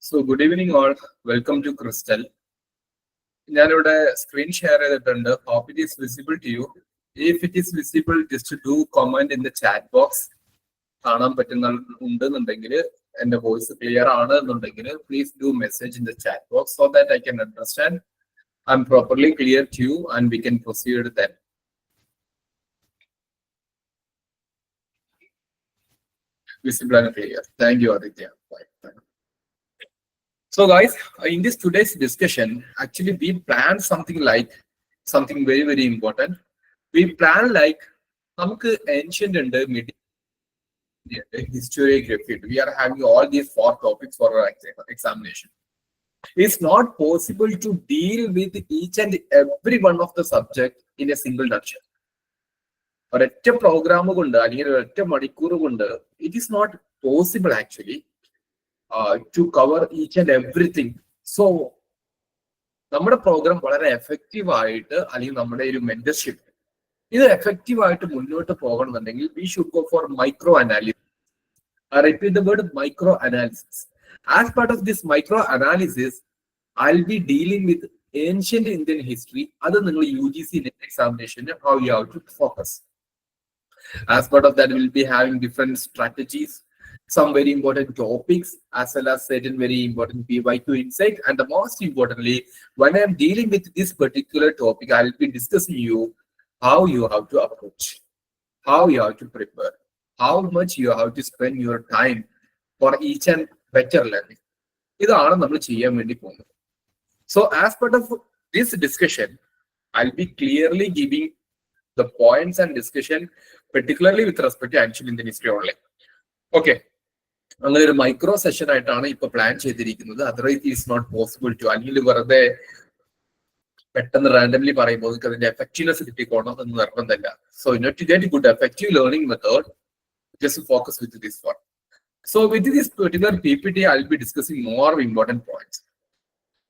So good evening all. Welcome to Crystal. ഞാനിവിടെ screen share ചെയ്തിട്ടുണ്ട്. Hope it is visible to you. If it is visible, just do comment in the chat box. കാണാൻ പറ്റുന്നുണ്ടെങ്കിൽ എന്റെ voice clear ആണ് എന്നുണ്ടെങ്കിൽ please do message in the chat box so that I can understand I'm properly clear to you and we can proceed then. Visible and clear. Thank you, Aditya. Bye. So guys, in this today's discussion, actually we planned something very, very important. We plan like നമുക്ക് ancient and medieval historiography. We are having all these 4 topics for our examination. It's not possible to deal with each and every one of the subject in a single nutshell. ഒരൊറ്റ programme കൊണ്ട് അല്ലെങ്കിൽ ഒരൊറ്റ മണിക്കൂർ കൊണ്ട് it is not possible actually to cover each and everything. So നമ്മുടെ programme വളരെ effective ആയിട്ട് അല്ലെങ്കിൽ നമ്മുടെ ഒരു മെന്റർഷിപ്പ് ഇത് എഫക്റ്റീവ് ആയിട്ട് മുന്നോട്ട് പോകണമെന്നുണ്ടെങ്കിൽ we should go for micro analysis. I repeat the word micro analysis. As part of this micro analysis, I'll be dealing with ancient Indian history. അത് നിങ്ങൾ UGC net examination how you have to focus. As part of that, we'll be having different strategies, some very important topics, as well as certain very important PYQ insight. And the most importantly, when I'm dealing with this particular topic, I'll be discussing you how you have to approach, how you have to prepare, how much you have to spend your time for each and better learning. ഇതാണ് നമ്മൾ ചെയ്യാൻ വേണ്ടി പോകുന്നത്. So as part of this discussion, I'll be clearly giving the points and discussion, particularly with respect to ancient Indian history only. Okay. അങ്ങനെ ഒരു micro session ആയിട്ടാണ് ഇപ്പൊ plan ചെയ്തിരിക്കുന്നത്. Otherwise it is not possible to അല്ലെങ്കിൽ വെറുതെ പെട്ടെന്ന് randomly പറയുമ്പോൾ നിങ്ങൾക്ക് അതിന്റെ എഫക്റ്റീവ്നെസ് കിട്ടിക്കോണം എന്ന് നിർബന്ധമില്ല. So to get good effective learning method just focus with this one. So with this particular PPT I will be discussing more important points.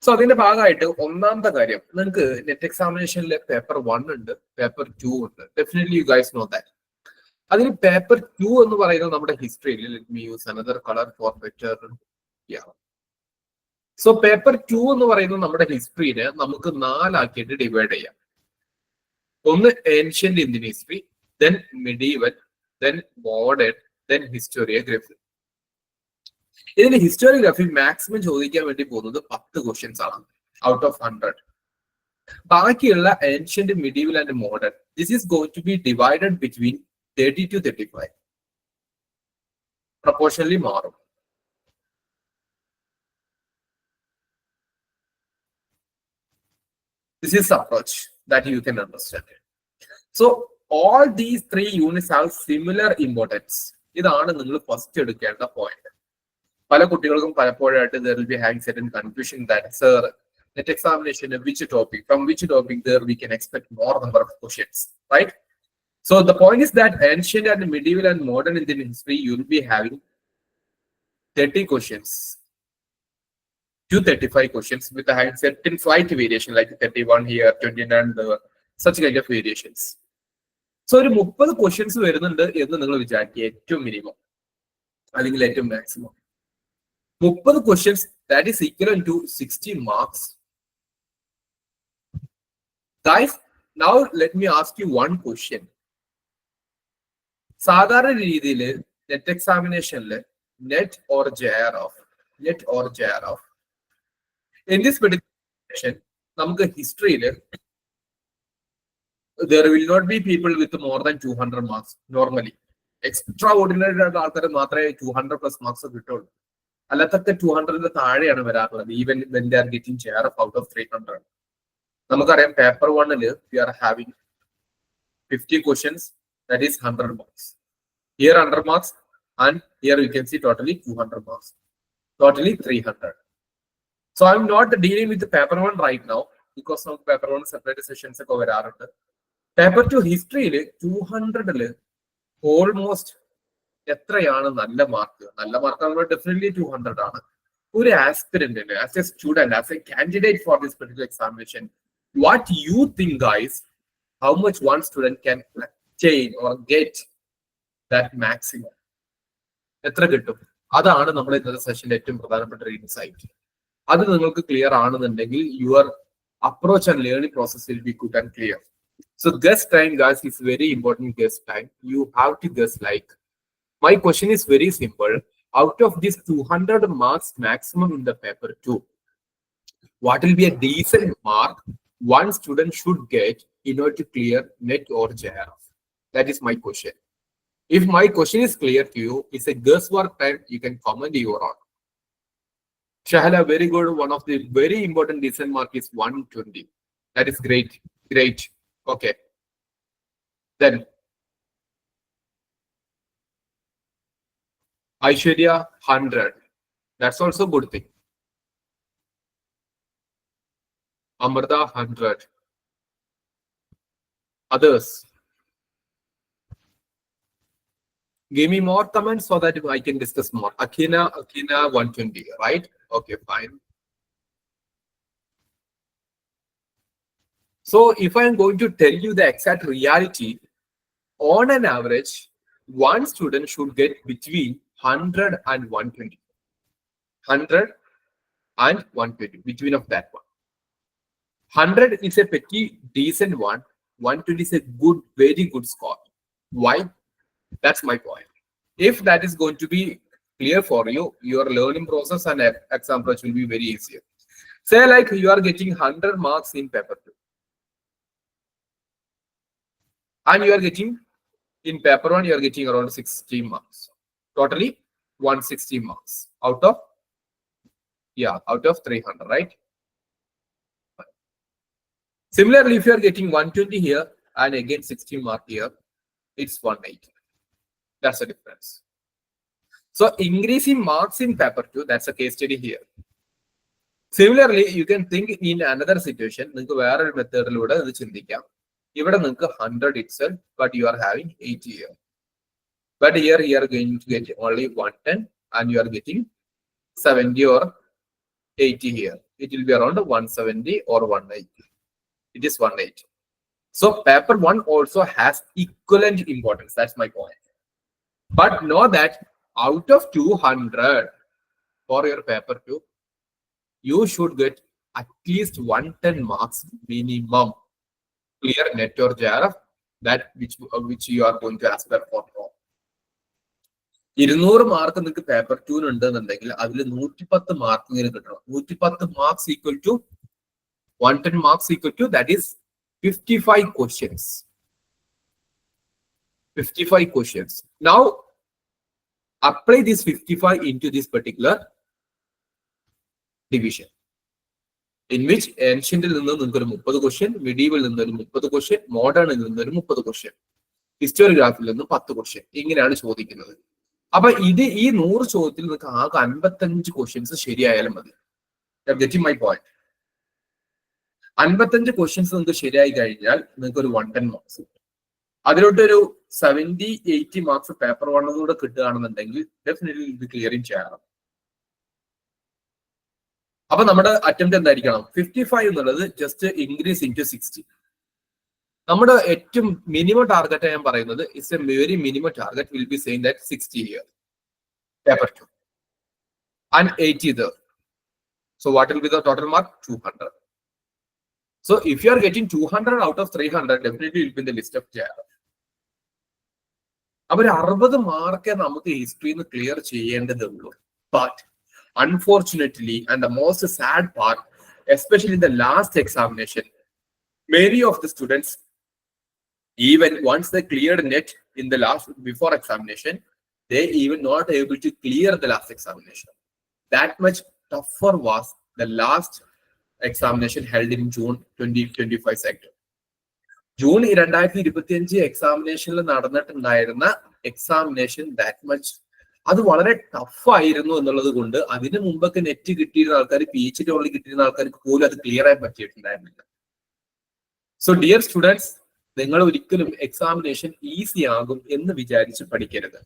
So അതിന്റെ ഭാഗമായിട്ട് ഒന്നാമത്തെ കാര്യം, നിങ്ങൾക്ക് നെറ്റ് എക്സാമിനേഷനിൽ പേപ്പർ 1 ഉണ്ട്, പേപ്പർ 2 ഉണ്ട്. Definitely you guys know that. അതിന് paper 2 എന്ന് പറയുന്നത് നമ്മുടെ ഹിസ്റ്ററിയിൽ, let me use another colour for better. So paper 2 എന്ന് പറയുന്നത് നമ്മുടെ ഹിസ്റ്ററിനെ നമുക്ക് 4 ആക്കിയിട്ട് ഡിവൈഡ് ചെയ്യാം. ഒന്ന് ancient Indian history, then medieval, then modern, then historiography. ഇതിന്റെ ഹിസ്റ്റോറിയോഗ്രഫി മാക്സിമം ചോദിക്കാൻ വേണ്ടി പോകുന്നത് 10 ക്വസ്റ്റ്യൻസ് ആണ് ഔട്ട് ഓഫ് 100. ബാക്കിയുള്ള ancient, medieval and modern, this is going to be divided between 30 to 35. Proportionally മാറും. This is approach that you can understand. So all these 3 units have similar importance. ഇതാണ് നിങ്ങൾ first എടുക്കേണ്ട point. പല കുട്ടികൾക്കും പലപ്പോഴായിട്ട് there will be having certain confusion that sir, net examination which topic, from which topic there we can expect more number of questions, right? So the point is that ancient and medieval and modern Indian history, you will be having 30 questions to 35 questions with a certain slight variation like 31 here, 29, such kind of variations. So ഒരു 30 questions വരുന്നുണ്ട് എന്ന് നിങ്ങൾ വിചാരിക്കുക, ഏറ്റവും minimum അല്ലെങ്കിൽ ഏറ്റവും maximum 30 questions, that is equivalent to 60 marks. Guys, now let me ask you one question. സാധാരണ രീതിയിൽ നെറ്റ് എക്സാമിനേഷനിൽ NET or JRF in this particular നമുക്ക് ഹിസ്റ്ററിയിൽ there will not be people with more than 200 marks normally. Extra ordinary ആയിട്ടുള്ള ആൾക്കാർ മാത്രമേ 200+ marks കിട്ടുള്ളൂ. അല്ലാത്തൊക്കെ 200 താഴെയാണ് വരാറുള്ളത്, even when they are getting JRF out of 300. നമുക്കറിയാം paper 1 we are having 50 questions, that is 100 marks. Here 100 marks, and here you can see totally 200 marks, totally 300. So I'm not dealing with the paper 1 right now because of paper 1 separate sessions ഒക്കെ വരാറുണ്ട്. Paper 2 ഹിസ്റ്ററിയിൽ 200 almost എത്രയാണ് നല്ല mark? നല്ല mark definitely 200 ആണ്. ഒരു ആസ്പിരന്റിന്, as a student, as a candidate for this particular examination, what you think guys, how much one student can attain or get that maximum? എത്ര കിട്ടും? അതാണ് നമ്മൾ ഇന്നത്തെ സെഷന്റെ ഏറ്റവും പ്രധാനപ്പെട്ട ഒരു ഇൻസൈറ്റ്. അത് നിങ്ങൾക്ക് ക്ലിയർ ആണെന്നുണ്ടെങ്കിൽ your approach and learning process will be good and clear. So guess time, guys, is very important. Guess time. You have to guess like. My question is very simple. Out of these 200 marks maximum in the paper 2, what will be a decent mark one student should get in order to clear NET or JRF? That is my question. If my question is clear to you, it's a guesswork time. You can comment your own. Shahala, very good. One of the very important decent mark is 120. That is great. Great. Okay. Then Aishwarya 100. That's also good thing. Amrita 100. Others. Give me more comments so that I can discuss more. Akina 120, right? Okay, fine. So if I am going to tell you the exact reality, on an average, one student should get between 100 and 120. 100 and 120, between of that one. 100 is a pretty decent one. 120 is a good, very good score. Why? That's my point. If that is going to be clear for you, your learning process and exam approach will be very easier. Say like you are getting 100 marks in paper 2. And you are getting, in paper 1, you are getting around 60 marks. Totally 160 marks out of 300, right? Similarly, if you are getting 120 here and again 60 mark here, it's 180. That's the difference. So increasing marks in paper 2, that's a case study here. Similarly, you can think in another situation. നിങ്ങൾക്ക് വേറൊരു മെത്തേഡിലൂടെ ഇത് ചിന്തിക്കാം. ഇവിടെ നിങ്ങൾക്ക് 100 itself, but you are having 80 here. But here you are going to get only 110 and you are getting 70 or 80 here. It will be around 170 or 180. It is 180. So paper 1 also has equivalent importance. That's my point. But know that out of 200 for your paper 2, you should get at least 110 marks minimum. Clear NET or JRF, that which you are going to aspire for. 200 mark നിങ്ങൾക്ക് paper 2 ഉണ്ടെന്നുണ്ടെങ്കിൽ അതിൽ 110 mark ഇങ്ങനെ കിട്ടണം. 110 marks equal to 110 marks equal to that is 55 questions. 55 questions. Now apply this 55 into this particular division. In which ancient നിന്ന് നിങ്ങൾക്ക് ഒരു 30 question, medieval നിന്ന് ഒരു 30 question, modern നിന്ന് ഒരു 30 question, ഹിസ്റ്റോറിയോഗ്രാഫിൽ നിന്ന് 10 question. ഇങ്ങനെയാണ് ചോദിക്കുന്നത്. അപ്പൊ ഇത് ഈ 100 ചോദ്യത്തിൽ നിങ്ങൾക്ക് ആകെ 55 questions ശരിയായാലും മതി. Getting my point. 55 questions നിങ്ങൾക്ക് ശരിയായി കഴിഞ്ഞാൽ നിങ്ങൾക്ക് ഒരു 110 മാർക്സ് കിട്ടും. അതിലോട്ടൊരു 70-80 മാർക്സ് പേപ്പർ 1 കൂടെ കിട്ടുകയാണെന്നുണ്ടെങ്കിൽ ഡെഫിനറ്റ്ലി ഇത് ക്ലിയറിംഗ് ചെയ്യണം. അപ്പൊ നമ്മുടെ അറ്റംപ്റ്റ് എന്തായിരിക്കണം? 55 എന്നുള്ളത് ജസ്റ്റ് ഇൻക്രീസ് ഇൻറ്റു 60. നമ്മുടെ ഏറ്റവും മിനിമം ടാർഗറ്റ് ഞാൻ പറയുന്നത് it's A very minimum target will be saying that 60 here paper 2 and 80 there. So what will be the total mark? 200. So if you are getting 200 out of 300, definitely will be in the list of JRF. അപ്പോൾ 60 mark നമുക്ക് ഹിസ്റ്ററിന്ന് clear ചെയ്യേണ്ടതുള്ളൂ. But unfortunately, and the most sad part, especially in the last examination, many of the students, even once they cleared NET in the before examination, they even not able to clear the last examination. That much tougher was the last examination held in June 2025 sector. June 2025 examinationil നടന്നിട്ടുണ്ടായിരുന്ന examination that much അത് വളരെ tough ആയിരുന്നു എന്നുള്ളത് കൊണ്ട് അതിന് മുമ്പൊക്കെ net കിട്ടിയിരുന്ന ആൾക്കാർ, PhD only കിട്ടിയിരുന്ന ആൾക്കാർക്ക് പോലും അത് ക്ലിയർ ആയി പറ്റിയിട്ടുണ്ടായിരുന്നില്ല. സോ ഡിയർ സ്റ്റുഡൻസ്, നിങ്ങൾ ഒരിക്കലും എക്സാമിനേഷൻ ഈസി ആകും എന്ന് വിചാരിച്ച് പഠിക്കരുത്.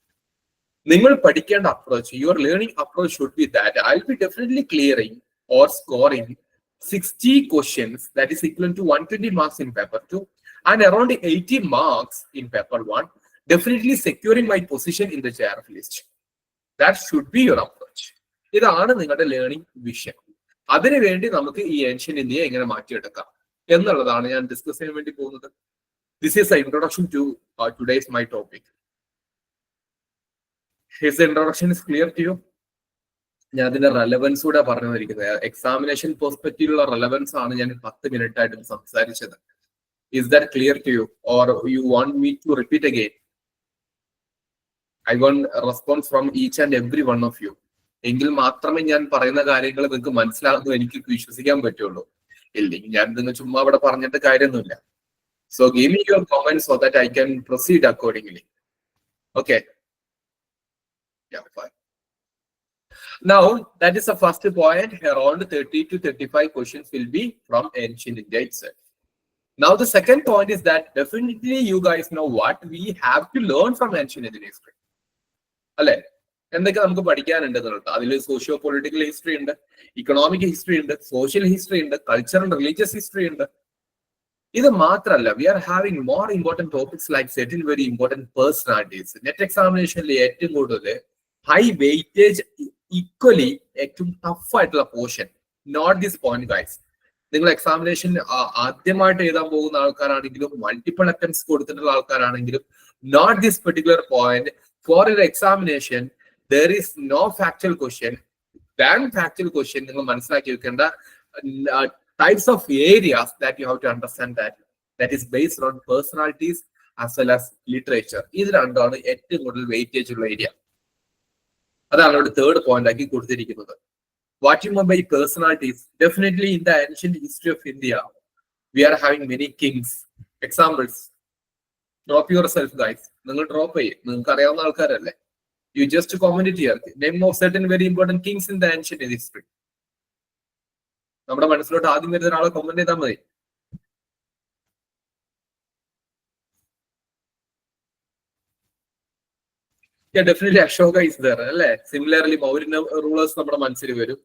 നിങ്ങൾ പഠിക്കേണ്ട approach, your learning approach should be that I will B definitely clearing or scoring 60 questions, that is equivalent to 120 marks in paper 2 and around 80 marks in paper 1, definitely securing my position in the JRF list. That should be your approach. ഇതാണ് നിങ്ങളുടെ learning vision. അതിനുവേണ്ടി നമുക്ക് ഈ ancient ഇന്ത്യയെ എങ്ങനെ മാറ്റിയെടുക്കാം എന്നുള്ളതാണ് ഞാൻ ഡിസ്കസ് ചെയ്യാൻ വേണ്ടി പോകുന്നത്. This is a introduction to today's my topic. His the introduction is clear to you? ഞാൻ അതിന്റെ റെലവൻസ് കൂടെ പറഞ്ഞു തന്നിരിക്കുന്നത്. എക്സാമിനേഷൻ പെർസ്പെക്റ്റീവിലുള്ള റെലവൻസ് ആണ് ഞാൻ 10 മിനിറ്റ് ആയിട്ട് സംസാരിച്ചത്. Is that clear to you, or you want me to repeat again? I want a response from each and every one of you. എങ്കിൽ മാത്രമേ ഞാൻ പറയുന്ന കാര്യങ്ങൾ നിങ്ങൾക്ക് മനസ്സിലാകുന്നു എനിക്ക് വിശ്വസിക്കാൻ പറ്റുള്ളൂ. ഇല്ലെങ്കിൽ ഞാൻ നിങ്ങൾ ചുമ്മാ അവിടെ പറഞ്ഞിട്ട് കാര്യമൊന്നുമില്ല. So give me your comments so that I can proceed accordingly. Okay. Yeah, fine. Now, that is the first point. Around 30 to 35 questions will be from ancient India itself. Now, the second point is that definitely you guys know what we have to learn from ancient Indian history. അല്ലെ, എന്തൊക്കെ നമുക്ക് പഠിക്കാനുണ്ട് എന്നുള്ളത്. അതിൽ socio political history ഉണ്ട്, economic history ഉണ്ട്, social history ഉണ്ട്, cultural religious history ഉണ്ട്. ഇത് മാത്രമല്ല, we are having more important topics like settle very important personalities. NET എക്സാമിനേഷനിൽ ഏറ്റവും കൂടുതൽ ഹൈ വെയിറ്റേജ്, ഈക്വലി ഏറ്റവും ടഫ് ആയിട്ടുള്ള portion. Note this point guys. നിങ്ങൾ എക്സാമിനേഷൻ ആദ്യമായിട്ട് എഴുതാൻ പോകുന്ന ആൾക്കാരാണെങ്കിലും മൾട്ടിപ്പിൾ അറ്റംപ്റ്റ്സ് കൊടുത്തിട്ടുള്ള ആൾക്കാരാണെങ്കിലും, note this particular point for your examination there is no factual question. Than factual question നിങ്ങൾ മനസ്സിലാക്കി വെക്കേണ്ട types of areas that you have to understand that is based on personalities as well as literature. ഇത് രണ്ടാണ് ഏറ്റവും കൂടുതൽ weightage ഉള്ള area. അതാണ് ഇവിടെ തേർഡ് പോയിന്റ് ആക്കി കൊടുത്തിരിക്കുന്നത്. What you mean by personalities? Definitely in the ancient history of India, we are having many kings. Examples. Drop yourself, guys. നിങ്ങൾ ഡ്രോപ്പ് ചെയ്യും, നിങ്ങൾക്ക് അറിയാവുന്ന ആൾക്കാരല്ലേ. You just comment it here. Name of certain very important kings in the ancient history. നമ്മുടെ മനസ്സിലോട്ട് ആദ്യം വരുന്ന ഒരാളെ comment ചെയ്താൽ മതി. Yeah, definitely Ashoka is there, അല്ലെ? Similarly, Mauryan rulers നമ്മുടെ മനസ്സിൽ വരും.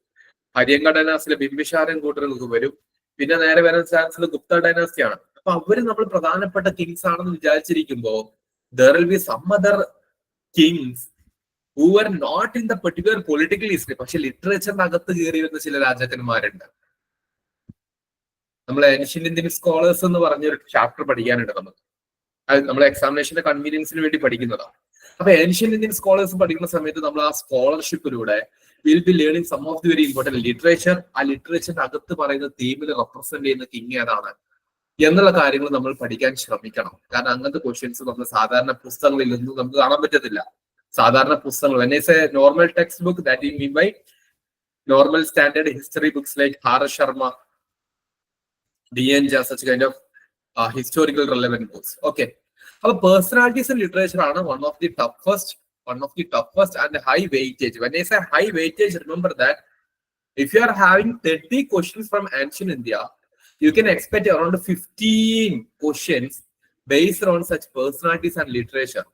ഹര്യങ്ക ഡൈനാസ്റ്റിയിലെ ബിംബിസാരൻ കൂട്ടർക്ക് വരും. പിന്നെ നേരെ വരാൻ ചാൻസ് ഗുപ്ത ഡൈനാസ്റ്റി ആണ്. അപ്പൊ അവര് നമ്മൾ പ്രധാനപ്പെട്ട കിങ്സ് ആണെന്ന് വിചാരിച്ചിരിക്കുമ്പോ there will be some other kings who were not in the particular political history. പക്ഷെ ലിറ്ററേച്ചറിന്റെ അകത്ത് കയറി വരുന്ന ചില രാജാക്കന്മാരുണ്ട്. നമ്മൾ ഏൻഷ്യന്റ് ഇന്ത്യൻ സ്കോളേഴ്സ് എന്ന് പറഞ്ഞൊരു ചാപ്റ്റർ പഠിക്കാനുണ്ട് നമുക്ക്. അത് നമ്മളെ എക്സാമിനേഷന്റെ കൺവീനിയൻസിന് വേണ്ടി പഠിക്കുന്നതാണ്. അപ്പൊ ഏൻഷ്യന്റ് ഇന്ത്യൻ സ്കോളേഴ്സ് പഠിക്കുന്ന സമയത്ത് നമ്മൾ ആ സ്കോളർഷിപ്പിലൂടെ will be learning some of the very important literature. ആ ലിറ്ററേച്ചറിന്റെ അകത്ത് പറയുന്ന തീമിൽ റെപ്രസെന്റ് ചെയ്യുന്ന കിങ് ഏതാണ് എന്നുള്ള കാര്യങ്ങൾ നമ്മൾ പഠിക്കാൻ ശ്രമിക്കണം. കാരണം അങ്ങനത്തെ ക്വസ്റ്റ്യൻസ് നമ്മൾ സാധാരണ പുസ്തകങ്ങളിൽ നിന്നും നമുക്ക് കാണാൻ പറ്റത്തില്ല. സാധാരണ പുസ്തകങ്ങൾ normal text book that you mean by normal standard history books like ഹാര Sharma, DNJ, such kind of historical relevant books. Okay. Our personalities in literature are one of the toughest and high weightage. When I say high weightage, remember that if you are having 30 questions from ancient India, you can expect around 15 questions based on such personalities and literature.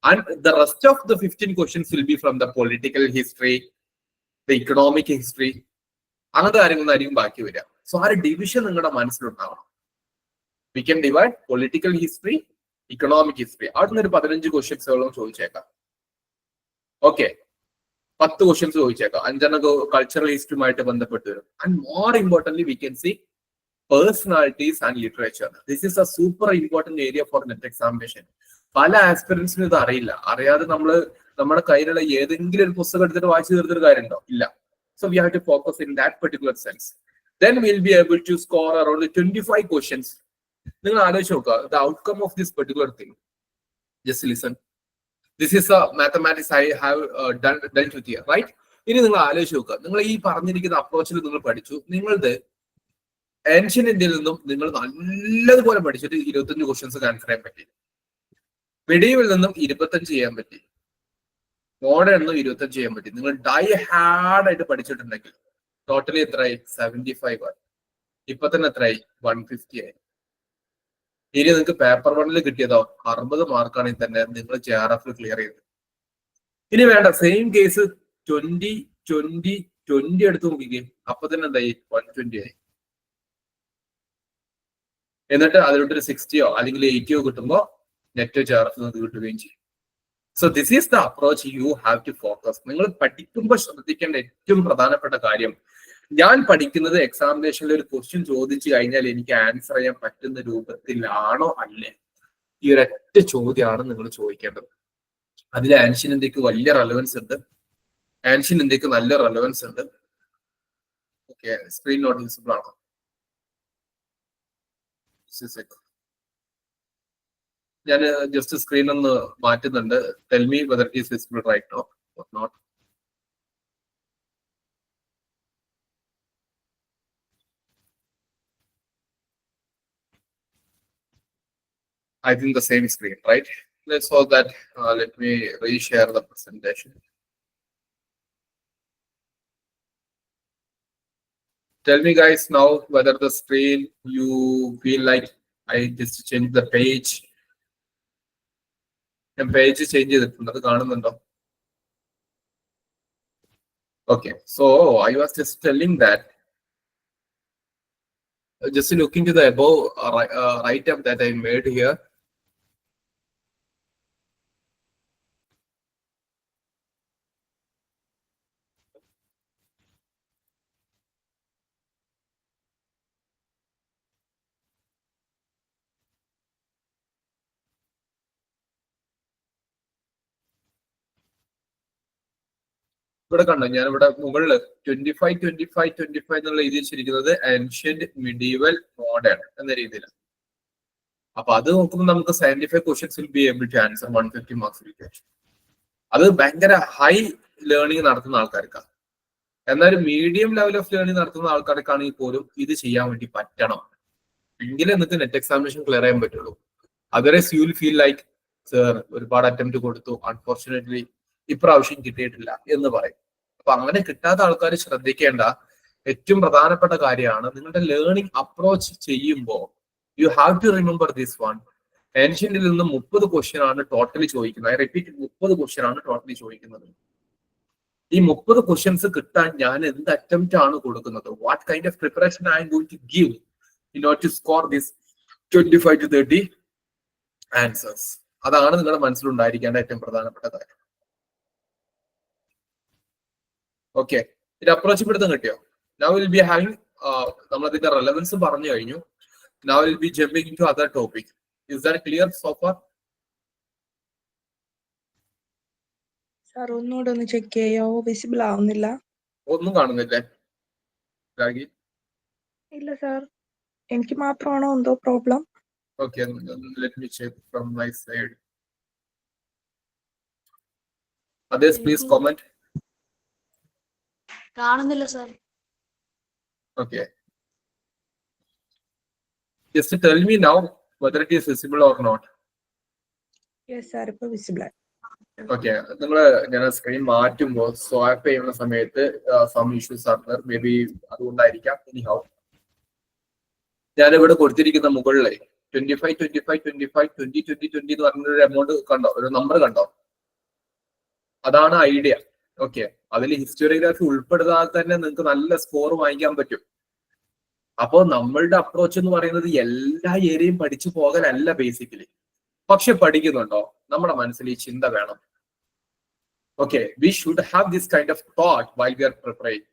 And the rest of the 15 questions will be from the political history, the economic history. അങ്ങനത്തെ കാര്യങ്ങളായിരിക്കും ബാക്കി വരിക. So ആ ഒരു division നിങ്ങളുടെ മനസ്സിലുണ്ടാവണം. We can divide political history, economic history. അവിടുന്ന് ഒരു 15 ക്വസ്റ്റ്യൻസോളം ചോദിച്ചേക്കാം. ഓക്കെ, 10 ക്വസ്റ്റ്യൻസ് ചോദിച്ചേക്കാം. 5 കൾച്ചറൽ ഹിസ്റ്ററിയുമായിട്ട് ബന്ധപ്പെട്ട് വരും. And more importantly we can see personalities and literature. This is a super important area for NET examination. പല ആസ്പിറൻസിനും ഇത് അറിയില്ല. അറിയാതെ നമ്മുടെ കയ്യിലുള്ള ഏതെങ്കിലും ഒരു പുസ്തകം എടുത്തിട്ട് വായിച്ചു തീർത്തിട്ട് കാര്യമുണ്ടോ? ഇല്ല. So we have to focus in that particular sense. Then we'll be able to score around 25 questions. നിങ്ങൾ ആലോചിച്ച് നോക്കുക, the outcome of this particular thing. Just listen. This is a mathematics I have dealt with here, right? ഇനി നിങ്ങൾ ആലോചിച്ച് നോക്കുക, നിങ്ങൾ ഈ പറഞ്ഞിരിക്കുന്ന അപ്രോച്ചിൽ നിങ്ങൾ പഠിച്ചു. നിങ്ങളുടെ ഏൻഷ്യന്റ് ഇന്ത്യയിൽ നിന്നും നിങ്ങൾ നല്ലതുപോലെ പഠിച്ചിട്ട് 25 ക്വസ്റ്റ്യൻസ് ആൻസർ ചെയ്യാൻ പറ്റി. മെഡീവൽ നിന്നും 25 ചെയ്യാൻ പറ്റി. മോഡേൺ 25 ചെയ്യാൻ പറ്റി. നിങ്ങൾ ഡൈ ഹാർഡ് ആയിട്ട് പഠിച്ചിട്ടുണ്ടെങ്കിൽ ടോട്ടലി എത്രയായി? 75 ആയി. ഇപ്പൊ തന്നെ എത്രയായി? 150 ആയി. ഇനി നിങ്ങൾക്ക് പേപ്പർ 1 കിട്ടിയതോ 60 മാർക്കാണെങ്കിൽ തന്നെ നിങ്ങൾ JRF ക്ലിയർ ചെയ്തു. ഇനി വേണ്ട, സെയിം കേസ് 20 എടുത്ത് നോക്കിക്കേ. അപ്പൊ തന്നെ എന്തായി? 120 ആയി. എന്നിട്ട് അതിലോട്ടൊരു 60യോ അല്ലെങ്കിൽ 80യോ കിട്ടുമ്പോ നെറ്റ് JRF നിങ്ങൾക്ക് കിട്ടുകയും ചെയ്യും. So this is the approach you have to focus. നിങ്ങൾ പഠിക്കുമ്പോൾ ശ്രദ്ധിക്കേണ്ട ഏറ്റവും പ്രധാനപ്പെട്ട കാര്യം, ഞാൻ പഠിക്കുന്നത് എക്സാമിനേഷനിൽ ഒരു ക്വസ്റ്റ്യൻ ചോദിച്ചു കഴിഞ്ഞാൽ എനിക്ക് ആൻസർ ചെയ്യാൻ പറ്റുന്ന രൂപത്തിലാണോ അല്ലേ, ഈ ഒരൊറ്റ ചോദ്യമാണ് നിങ്ങൾ ചോദിക്കേണ്ടത്. അതിൽ ആൻഷ്യൻ ഇന്ത്യക്ക് വലിയ റെലവൻസ് ഉണ്ട്, ആൻഷ്യൻ ഇന്ത്യക്ക് നല്ല റെലവൻസ് ഉണ്ട്. ഓക്കെ, സ്ക്രീൻ നോട്ട് വിസിബിൾ ആണോ? ഞാൻ ജസ്റ്റ് സ്ക്രീൻ ഒന്ന് മാറ്റുന്നുണ്ട്. Tell me whether it is visible right now or not. I think the same screen, right? Let's solve that. Let me reshare the presentation. Tell me guys now whether the screen you feel like I just changed the page. And page change it. Okay, so I was just telling that just looking to the above write-up that I made here. ഇവിടെ കണ്ടോ, ഞാൻ ഇവിടെ മുകളിൽ 25 എന്നുള്ള രീതിയിൽ വെച്ചിരിക്കുന്നത് ancient, medieval, modern എന്ന രീതിയിലാണ്. അപ്പൊ അത് നോക്കുമ്പോൾ നമുക്ക് 75 questions will be able to answer 150 marks equation. അത് ഭയങ്കര ഹൈ ലേണിംഗ് നടത്തുന്ന ആൾക്കാർക്കാണ്. എന്നാലും മീഡിയം ലെവൽ ഓഫ് ലേണിംഗ് നടത്തുന്ന ആൾക്കാർക്കാണെങ്കിൽ പോലും ഇത് ചെയ്യാൻ വേണ്ടി പറ്റണം, എങ്കിലേ നിങ്ങൾക്ക് നെറ്റ് എക്സാമിനേഷൻ ക്ലിയർ ചെയ്യാൻ പറ്റുള്ളൂ. Otherwise you will feel like sir ഒരുപാട് അറ്റംപ്റ്റ് കൊടുത്തു, അൺഫോർച്ചുനേറ്റ്ലി ഇപ്രാവശ്യം കിട്ടിയിട്ടില്ല എന്ന് പറയും. അപ്പൊ അങ്ങനെ കിട്ടാത്ത ആൾക്കാർ ശ്രദ്ധിക്കേണ്ട ഏറ്റവും പ്രധാനപ്പെട്ട കാര്യമാണ്, നിങ്ങളുടെ ലേണിംഗ് അപ്രോച്ച് ചെയ്യുമ്പോൾ you have to remember this one. ഏൻഷ്യന്റിൽ നിന്ന് 30 ക്വസ്റ്റ്യൻ ആണ് ടോട്ടലി ചോദിക്കുന്നത്. ഐ റിപ്പീറ്റ്, 30 ക്വസ്റ്റ്യൻ ആണ് ടോട്ടലി ചോദിക്കുന്നത്. ഈ 30 ക്വസ്റ്റ്യൻസ് കിട്ടാൻ ഞാൻ എന്ത് അറ്റംപ്റ്റ് ആണ് കൊടുക്കുന്നത്? What kind of preparation I'm going to give in order to score this 25 to 30 answers. അതാണ് നിങ്ങളുടെ മനസ്സിലുണ്ടായിരിക്കേണ്ട ഏറ്റവും പ്രധാനപ്പെട്ട കാര്യം. ഓക്കെ, ഇത് അപ്രോച്ച് പിടുത്തം കിട്ടിയോ? നൗ വിൽ ബി ഹാവിംഗ്, നമ്മൾ അതിന്റെ റെലവൻസ് പറഞ്ഞു കഴിഞ്ഞു. Now will be jumping to other topic. Is that clear so far? Sir ഒന്നുകൂടെ ഒന്ന് ചെക്ക് ചെയ്യോ? വിസിബിൾ ആവുന്നില്ല. ഒന്നും കാണുന്നില്ലേ? ഇല്ല സാർ, എനിക്ക് മാത്രമാണോ എന്തോ problem? Okay, let me check from my side. Others, please comment. കാണുന്നില്ല sir. Okay. Just tell me now whether it is visible or not. Yes sir, ഇപ്പോ വിസിബിൾ ആണ്. Okay, നിങ്ങൾ ഞാൻ സ്ക്രീൻ മാറ്റുമ്പോൾ സ്വാപ്പ് ചെയ്യുന്ന സമയത്ത് some issues are there, maybe അതുകൊണ്ടായിരിക്കാം. Anyhow, ഞാനിവിടെ കൊടുത്തിരിക്കുന്ന മുകളിലെ 25 എന്ന് പറഞ്ഞൊരു എമൗണ്ട് കണ്ടോ, ഒരു നമ്പർ കണ്ടോ? അതാണ് ഐഡിയ. ഓക്കെ, അതിൽ ഹിസ്റ്റോറിയോഗ്രാഫി ഉൾപ്പെടുത്താതെ തന്നെ നിങ്ങൾക്ക് നല്ല സ്കോർ വാങ്ങിക്കാൻ പറ്റും. അപ്പോൾ നമ്മളുടെ അപ്രോച്ച് എന്ന് പറയുന്നത് എല്ലാ ഏരിയയും പഠിച്ചു പോകലല്ല ബേസിക്കലി, പക്ഷെ പഠിക്കുന്നുണ്ടോ? നമ്മുടെ മനസ്സിൽ ഈ ചിന്ത വേണം. Okay, we should have this kind of thought while we R preparing,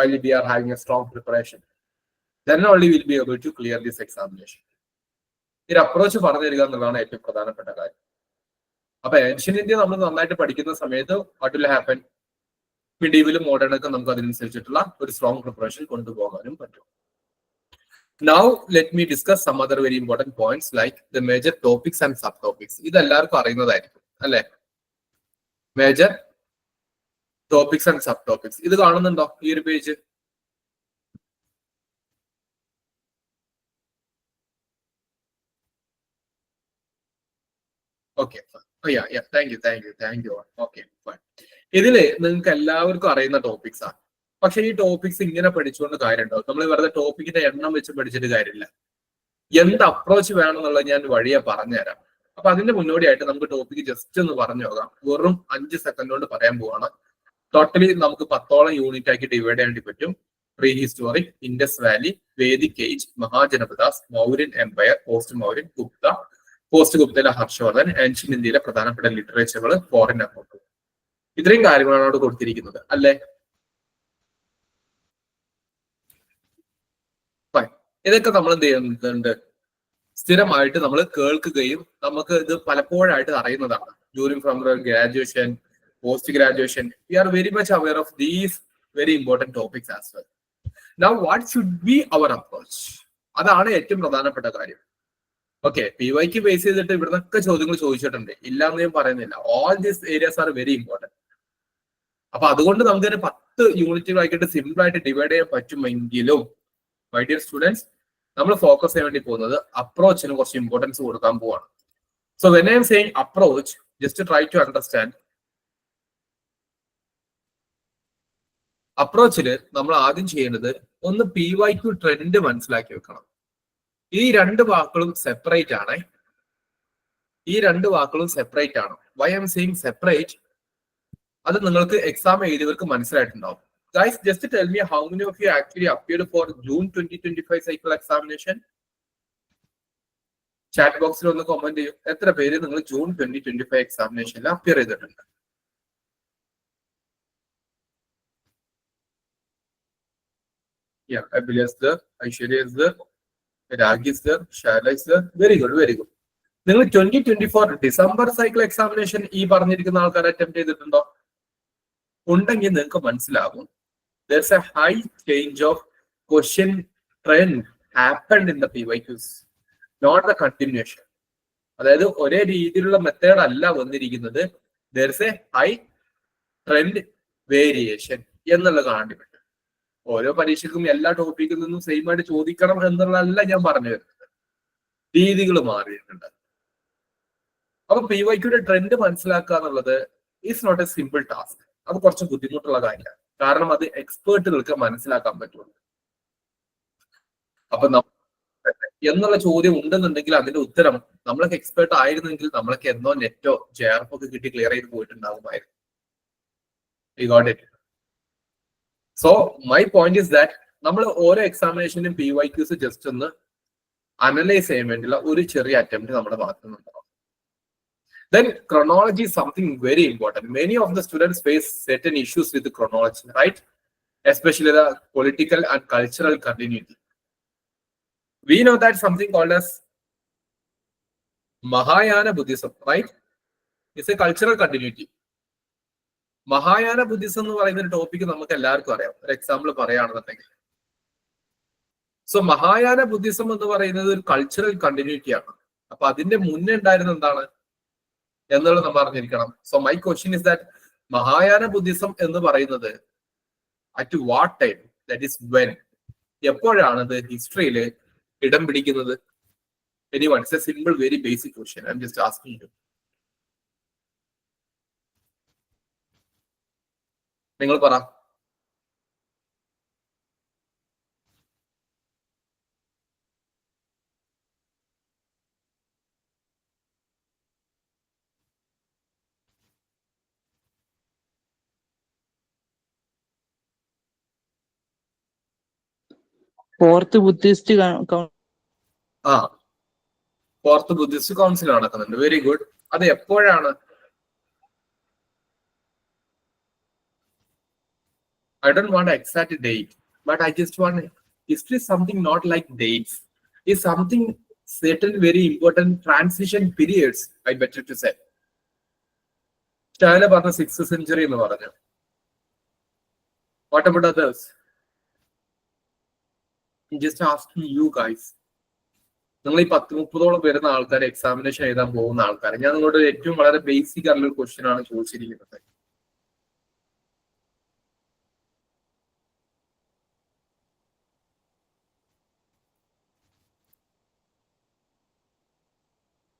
while we are having A strong preparation. then only will be able to clear this examination. ഈ അപ്രോച്ച് പറഞ്ഞു തരിക എന്നുള്ളതാണ് ഏറ്റവും പ്രധാനപ്പെട്ട കാര്യം. അപ്പൊ ഏൻഷ്യൻ ഇന്ത്യ നമ്മൾ നന്നായിട്ട് പഠിക്കുന്ന സമയത്ത് വാട്ട് വിൽ ഹാപ്പൻ? മിഡീവലും മോഡേൺ ഒക്കെ നമുക്ക് അതിനനുസരിച്ചിട്ടുള്ള ഒരു സ്ട്രോങ് പ്രിപ്പറേഷൻ കൊണ്ടുപോകാനും പറ്റും. Now let me discuss some other very important points like the major topics and subtopics. ഇത് എല്ലാവർക്കും അറിയുന്നതായിരിക്കും അല്ലെ? Major topics and sub topics ഇത് കാണുന്നുണ്ടോ ഈ ഒരു page? Okay, yeah, thank you. Okay, fine. ഇതില് നിങ്ങൾക്ക് എല്ലാവർക്കും അറിയുന്ന ടോപ്പിക്സ് ആണ്. പക്ഷെ ഈ ടോപ്പിക്സ് ഇങ്ങനെ പഠിച്ചുകൊണ്ട് കാര്യമുണ്ടോ? നമ്മൾ വെറുതെ ടോപ്പിക്കിന്റെ എണ്ണം വെച്ച് പഠിച്ചിട്ട് കാര്യമില്ല. എന്ത് അപ്രോച്ച് വേണമെന്നുള്ളത് ഞാൻ വഴിയെ പറഞ്ഞുതരാം. അപ്പൊ അതിന്റെ മുന്നോടിയായിട്ട് നമുക്ക് ടോപ്പിക്ക് ജസ്റ്റ് ഒന്ന് പറഞ്ഞു നോക്കാം. വെറും 5 സെക്കൻഡ് കൊണ്ട് പറയാൻ പോവാണ്. ടോട്ടലി നമുക്ക് 10ഓളം യൂണിറ്റ് ആക്കി ഡിവൈഡ് ചെയ്യാൻ വേണ്ടി പറ്റും. Pre historic, Indus Valley, Vedic age, Mahajanapadas, Mauryan empire, post Mauryan, Gupta, post ഗുപ്തയിലെ ഹർഷവർദ്ധൻ, ഏൻഷ്യന്റ് ഇന്ത്യയിലെ പ്രധാനപ്പെട്ട ലിറ്ററേച്ചറുകൾ, ഫോറിൻ അക്കൗണ്ട്. ഇത്രയും കാര്യങ്ങളാണ് അവിടെ കൊടുത്തിരിക്കുന്നത് അല്ലെ? ഇതൊക്കെ നമ്മൾ എന്ത് ചെയ്യുന്നുണ്ട്? സ്ഥിരമായിട്ട് നമ്മൾ കേൾക്കുകയും നമുക്ക് ഇത് പലപ്പോഴായിട്ട് അറിയുന്നതാണ്. During from graduation, post graduation, we are very much aware of these very important topics as well. Now what should be our approach? അതാണ് ഏറ്റവും പ്രധാനപ്പെട്ട കാര്യം. ഓക്കെ, PYQ ബേസ് ചെയ്തിട്ട് ഇവിടുന്നൊക്കെ ചോദ്യങ്ങൾ ചോദിച്ചിട്ടുണ്ട്, ഇല്ലാന്ന് ഞാൻ പറയുന്നില്ല. All these areas are very important. അപ്പൊ അതുകൊണ്ട് നമുക്കൊരു 10 യൂണിറ്റുകളായിട്ട് സിമ്പിൾ ആയിട്ട് ഡിവൈഡ് ചെയ്യാൻ പറ്റുമെങ്കിലും മൈ ഡിയർ സ്റ്റുഡൻസ്, നമ്മൾ ഫോക്കസ് ചെയ്യാൻ വേണ്ടി പോകുന്നത് അപ്രോച്ചിന് കുറച്ച് ഇമ്പോർട്ടൻസ് കൊടുക്കാൻ പോവാണ്. So when I'm saying approach, just try to understand. അപ്രോച്ചില് നമ്മൾ ആദ്യം ചെയ്യേണ്ടത് ഒന്ന് PYQ ട്രെൻഡ് മനസ്സിലാക്കി വെക്കണം. ഈ രണ്ട് വാക്കുകളും സെപ്പറേറ്റ് ആണ്. Why I'm saying separate? അത് നിങ്ങൾക്ക് എക്സാം എഴുതിയവർക്ക് മനസ്സിലായിട്ടുണ്ടാവും. Guys, just tell me how many of you actually appeared for June 2025 cycle examination? Chat ബോക്സിൽ ഒന്ന് കമന്റ് ചെയ്യും. എത്ര പേര് നിങ്ങൾ ജൂൺ 2025 എക്സാമിനേഷനിൽ അപ്പിയർ ചെയ്തിട്ടുണ്ട്? Abhilya is there, Aishwarya is there, Ragi is there, Shaila is there. Very good, very good. നിങ്ങൾ 2024 December cycle examination ഈ പറഞ്ഞിരിക്കുന്ന ആൾക്കാർ അറ്റംപ്റ്റ് ചെയ്തിട്ടുണ്ടോ? ഉണ്ടെങ്കിൽ നിങ്ങൾക്ക് മനസ്സിലാകും. There's a high change of question trend happened in the PYQs, not the continuation. അതായത് ഒരേ രീതിയിലുള്ള മെത്തേഡ് അല്ല വന്നിരിക്കുന്നത്. There's a high trend variation എന്നുള്ള കാണേണ്ടി പറ്റും. ഓരോ പരീക്ഷയ്ക്കും എല്ലാ ടോപ്പിക്കിൽ നിന്നും സെയിം ആയിട്ട് ചോദിക്കണം എന്നുള്ളതല്ല ഞാൻ പറഞ്ഞു വരുന്നത്. രീതികൾ മാറിയിട്ടുണ്ട്. അപ്പൊ PYQയുടെ ട്രെൻഡ് മനസ്സിലാക്കുക എന്നുള്ളത് is not a simple task. അത് കുറച്ച് ബുദ്ധിമുട്ടുള്ള കാര്യമാണ്. കാരണം അത് എക്സ്പേർട്ടുകൾക്ക് മനസ്സിലാക്കാൻ പറ്റുള്ളൂ. അപ്പൊ എന്നുള്ള ചോദ്യം ഉണ്ടെന്നുണ്ടെങ്കിൽ അതിന്റെ ഉത്തരം നമ്മളൊക്കെ എക്സ്പേർട്ട് ആയിരുന്നെങ്കിൽ നമ്മളൊക്കെ എന്നോ നെറ്റോ JRF ഒക്കെ കിട്ടി ക്ലിയർ ചെയ്ത് പോയിട്ടുണ്ടാകുമായിരുന്നു. So my point is that നമ്മൾ ഓരോ എക്സാമിനേഷനും PYQs ജസ്റ്റ് ഒന്ന് അനലൈസ് ചെയ്യാൻ വേണ്ടിയുള്ള ഒരു ചെറിയ അറ്റംപ്റ്റ് നമ്മുടെ ഭാഗത്തു നിന്നുണ്ടാവും. Then chronology is something very important. Many of the students face certain issues with the chronology, right? Especially the political and cultural continuity. We know that something called as Mahayana Buddhism, right? It's a cultural continuity. Mahayana Buddhism എന്ന് പറയുന്ന ഒരു topic നമുക്ക് എല്ലാവർക്കും അറിയാം. ഒരു example പറയുകയാണെന്നുണ്ടെങ്കിൽ, so Mahayana Buddhism എന്ന് പറയുന്നത് ഒരു കൾച്ചറൽ കണ്ടിന്യൂറ്റി ആണ്. അപ്പൊ അതിന്റെ മുന്നേ ഉണ്ടായിരുന്ന എന്താണ് എന്നുള്ളത് നമ്മൾ അറിഞ്ഞിരിക്കണം. So my question is that Mahayana Buddhism എന്ന് പറയുന്നത് at what time, that is when, എപ്പോഴാണ് ഇത് ഹിസ്റ്ററിയിൽ ഇടം പിടിക്കുന്നത്? Anyone? It's a simple very basic question. I'm just asking you. നിങ്ങൾ പറ. Fourth Buddhist fourth Buddhist council നടക്കുന്നുണ്ട്. Very good. അത് എപ്പോഴാണ്? I don't want an exact date, but I just want history is something not like dates. It's something certain very important transition periods, I better to say. China പറഞ്ഞ 6th century എന്ന് പറഞ്ഞു. What about others? I'm just asking you guys. നിങ്ങൾ ഈ 10-30ഓളം വരുന്ന ആൾക്കാർ, examination എഴുതാൻ പോകുന്ന ആൾക്കാർ, ഞാൻ നിങ്ങളോട് ഏറ്റവും വളരെ ബേസിക് ആയിട്ടുള്ള ക്വസ്റ്റ്യൻ ആണ് ചോദിച്ചിരിക്കുന്നത്.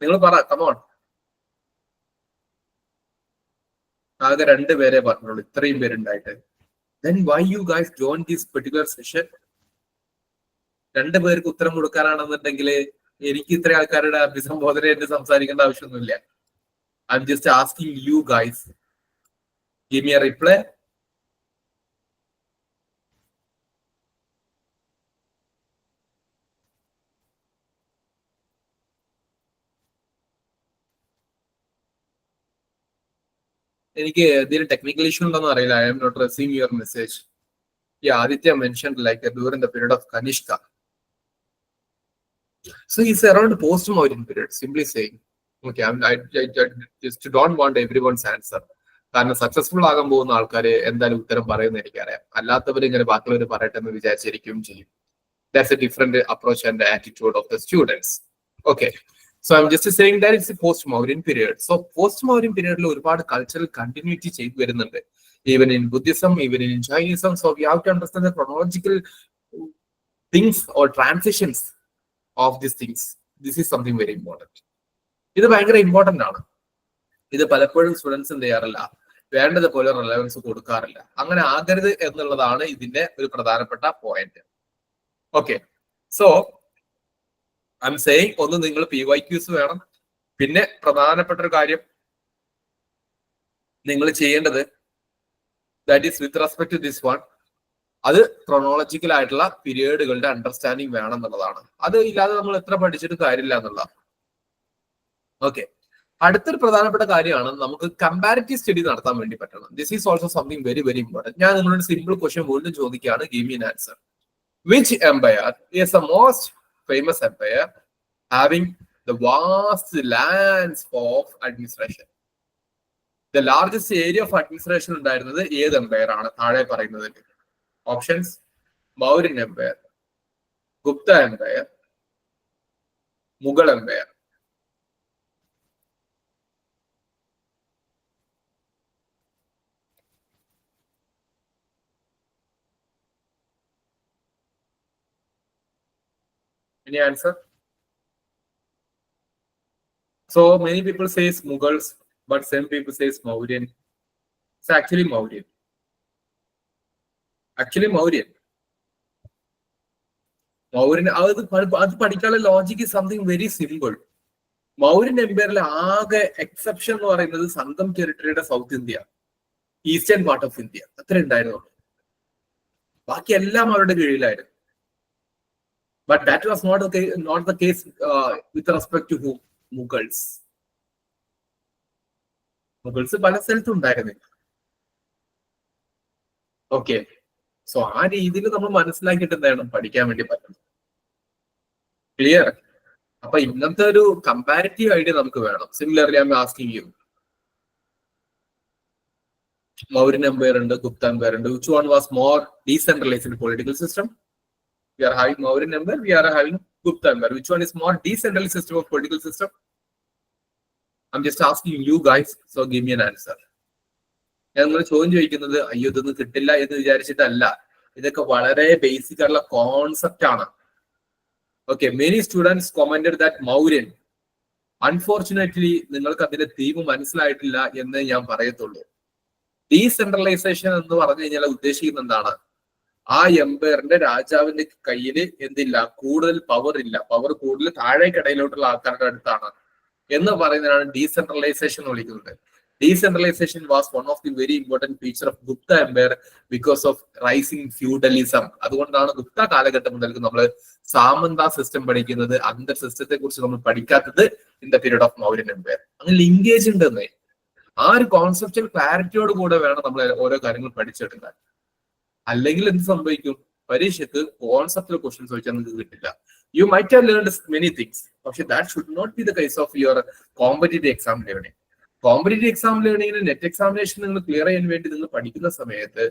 നിങ്ങൾ പറ, കമോൺ. ആകെ 2 പേരെ പറഞ്ഞോളൂ, ഇത്രയും പേരുണ്ടായിട്ട്. Then why you guys join this particular session? 2 പേർക്ക് ഉത്തരം കൊടുക്കാനാണെന്നുണ്ടെങ്കിൽ എനിക്ക് ഇത്ര ആൾക്കാരുടെ അഭിസംബോധന എന്ന് സംസാരിക്കേണ്ട ആവശ്യമൊന്നുമില്ല. I'm just asking you guys, give me a reply. എനിക്ക് എന്തെങ്കിലും ടെക്നിക്കൽ ഇഷ്യൂ ഉണ്ടോന്ന് അറിയില്ല. I'm not receiving your message. Aditya mentioned like during the period of Kanishka. So it's around post-Mauryan period, simply saying. Okay, I just don't want everyone's answer. കാരണം successful ആകാൻ പോകുന്ന ആൾക്കാര് എന്തായാലും ഉത്തരം പറയുന്ന എനിക്കറിയാം. അല്ലാത്തവർ ഇങ്ങനെ ബാക്കിയുള്ളവർ പറയട്ടെ എന്ന് വിചാരിച്ചിരിക്കും ചെയ്യും. That's a different approach and the attitude of the students. Okay. So I'm just saying that it's a post-Mauryan period. So post-Mauryan period lo ഒരുപാട് cultural continuity ചെയ്തു വരുന്നുണ്ട്. Even in Buddhism, even in Jainism. So we have to understand the chronological things or transitions of these things. This is something very important. ഇത് ഭയങ്കര important ആണ്. ഇത് പലപ്പോഴും students എന്ത് ചെയ്യാറില്ല, വേണ്ടതുപോലെ റിലവൻസ് കൊടുക്കാറില്ല. അങ്ങനെ ആകരുത് എന്നുള്ളതാണ് ഇതിന്റെ ഒരു പ്രധാനപ്പെട്ട point. Okay, so I M saying, ഒന്ന് നിങ്ങൾ PYQs വേണം. പിന്നെ പ്രധാനപ്പെട്ട ഒരു കാര്യം നിങ്ങൾ ചെയ്യേണ്ടത്, that is with respect to this one, അത് ക്രോണോളജിക്കൽ ആയിട്ടുള്ള പീരിയഡുകളുടെ അണ്ടർസ്റ്റാൻഡിങ് വേണം എന്നുള്ളതാണ്. അത് ഇല്ലാതെ നമ്മൾ എത്ര പഠിച്ചിട്ട് കാര്യമില്ല എന്നുള്ളതാണ്. ഓക്കെ, അടുത്തൊരു പ്രധാനപ്പെട്ട കാര്യമാണ് നമുക്ക് കമ്പാരിറ്റീവ് സ്റ്റഡി നടത്താൻ വേണ്ടി പറ്റണം. This is also something very very important. ഞാൻ നിങ്ങളോട് സിമ്പിൾ ക്വസ്റ്റ്യൻ വീണ്ടും ചോദിക്കുകയാണ്, give me an answer. Which empire is the most famous empire having the vast lands of administration? The largest area of administration ഉണ്ടായിരുന്നത് ഏത് Empire ആണ്? താഴെ പറയുന്നത് options: Mauryan empire, Gupta empire, Mughal empire. Any answer? So many people says Mughals, but some people says Mauryan. It's actually Mauryan. Mauryan. അത് പഠിക്കാനുള്ള logic is something very simple. Mauryan എംപയറിലെ ആകെ exception എന്ന് പറയുന്നത് സംഘം ടെറിട്ടറിയുടെ south India, eastern part of India, അത്ര ഉണ്ടായിരുന്നു. ബാക്കി എല്ലാം അവരുടെ കീഴിലായിരുന്നു. But that was not the case with respect to whom? Mughals. Mughals പല സ്ഥലത്തും ഉണ്ടായിരുന്നില്ല. ഓക്കെ, സോ ആ രീതിയിൽ നമ്മൾ മനസ്സിലാക്കിയിട്ട് എന്താണ് പഠിക്കാൻ വേണ്ടി പറ്റുന്നത്. ക്ലിയർ? അപ്പൊ ഇങ്ങനത്തെ ഒരു കമ്പാരിറ്റീവ് ഐഡിയ നമുക്ക് വേണം. Similarly I am asking you, Mauryan empire ഉണ്ട്, ഗുപ്ത എംപയർ ഉണ്ട്. Which one was more decentralized political system? We are having Mauryan Empire, we are having Gupta Empire. Which one is more decentralized system of political system? I'm just asking you guys, so give me an answer. ഞാൻ നിങ്ങൾ ചോദ്യം ചോദിക്കുന്നത് അയ്യോ ഇതൊന്നും കിട്ടില്ല എന്ന് വിചാരിച്ചിട്ടല്ല. ഇതൊക്കെ വളരെ ബേസിക് ആയിട്ടുള്ള കോൺസെപ്റ്റ് ആണ്. Okay, many students commented that Mauryan. Unfortunately നിങ്ങൾക്ക് അതിന്റെ തീം മനസ്സിലായിട്ടില്ല എന്ന് ഞാൻ പറയത്തുള്ളൂ. ഡീസെൻട്രലൈസേഷൻ എന്ന് പറഞ്ഞു കഴിഞ്ഞാൽ ഉദ്ദേശിക്കുന്നത് എന്താണ്? ആ എംപയറിന്റെ രാജാവിന്റെ കയ്യിൽ എന്തില്ല, കൂടുതൽ പവർ ഇല്ല, പവർ കൂടുതൽ താഴേക്കിടയിലോട്ടുള്ള ആൾക്കാരുടെ അടുത്താണ് എന്ന് പറയുന്നതാണ് ഡീസെൻട്രലൈസേഷൻ എന്ന് വിളിക്കുന്നത്. Decentralisation was one of the very important feature of Gupta empire because of rising feudalism. അതുകൊണ്ടാണ് ഗുപ്ത കാലഘട്ടം മുതൽക്ക് നമ്മൾ സാമന്ത സിസ്റ്റം പഠിക്കുന്നത്, അന്തർ സിസ്റ്റത്തെ കുറിച്ച് നമ്മൾ പഠിക്കാത്തത് in the period of Mauryan empire. അങ്ങനെ ലിങ്കേജ് ഉണ്ടെന്നേ. ആ ഒരു കോൺസെപ്റ്റൽ ക്ലാരിറ്റിയോട് കൂടെ വേണം നമ്മൾ ഓരോ കാര്യങ്ങൾ പഠിച്ചെടുക്കാൻ. അല്ലെങ്കിൽ എന്ത് സംഭവിക്കും? പരീക്ഷയ്ക്ക് കോൺസെപ്റ്റൽ ക്വസ്റ്റ്യൻസ് ചോദിച്ചാൽ നിങ്ങൾക്ക് കിട്ടില്ല. You might have learned many things, പക്ഷെ that should not be the case of your competitive exam learning. Competitive exam ലേണിംഗിന് നെറ്റ് എക്സാമിനേഷൻ നിങ്ങൾ ക്ലിയർ ചെയ്യാൻ വേണ്ടി നിങ്ങൾ പഠിക്കുന്ന സമയത്ത്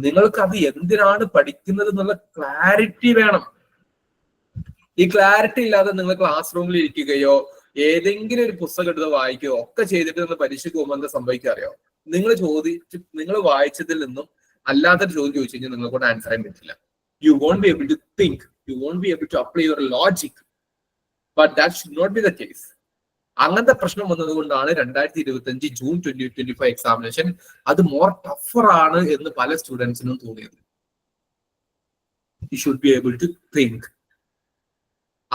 നിങ്ങൾക്ക് അത് എന്തിനാണ് പഠിക്കുന്നത് എന്നുള്ള ക്ലാരിറ്റി വേണം. ഈ ക്ലാരിറ്റി ഇല്ലാതെ നിങ്ങൾ ക്ലാസ് റൂമിൽ ഇരിക്കുകയോ ഏതെങ്കിലും ഒരു പുസ്തകം എടുത്ത് വായിക്കുകയോ ഒക്കെ ചെയ്തിട്ട് നിങ്ങൾ പരീക്ഷയ്ക്ക് പോകുമ്പോൾ എന്താ സംഭവിക്കുക അറിയോ? നിങ്ങൾ വായിച്ചതിൽ നിന്നും അല്ലാത്തൊരു ചോദ്യം ചോദിച്ചു കഴിഞ്ഞാൽ നിങ്ങളെ കൊണ്ട് ആൻസർ ചെയ്യാൻ പറ്റില്ല. You won't be able to think, you won't be able to apply your logic, but that should not be the case. അങ്ങനത്തെ പ്രശ്നം വന്നതുകൊണ്ടാണ് 2025 ജൂൺ 2025 എക്സാമിനേഷൻ അത് മോർ ടഫർ ആണ് എന്ന് പല സ്റ്റുഡൻസിനും തോന്നിയത്. You should be able to think,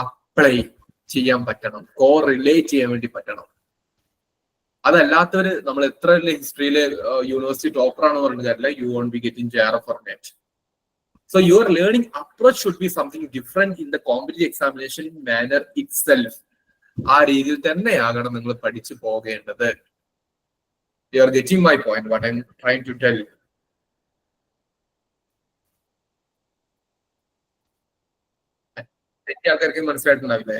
apply ചെയ്യാൻ പറ്റണം, കോറിലേറ്റ് ചെയ്യാൻ വേണ്ടി പറ്റണം. അതല്ലാത്തവര് നമ്മൾ എത്ര ഹിസ്റ്ററിയിലെ യൂണിവേഴ്സിറ്റി ടോപ്പർ ആണെന്ന് പറഞ്ഞ കാര്യമില്ല, you won't be getting JRF or NET. So your learning approach should be something different in the competitive examination manner itself. ആ രീതിയിൽ തന്നെയാകണം നിങ്ങൾ പഠിച്ചു പോകേണ്ടത്. You are getting my point, what I'm trying to tell you. ആൾക്കാർക്ക് മനസ്സിലായിട്ടുണ്ടാവില്ലേ?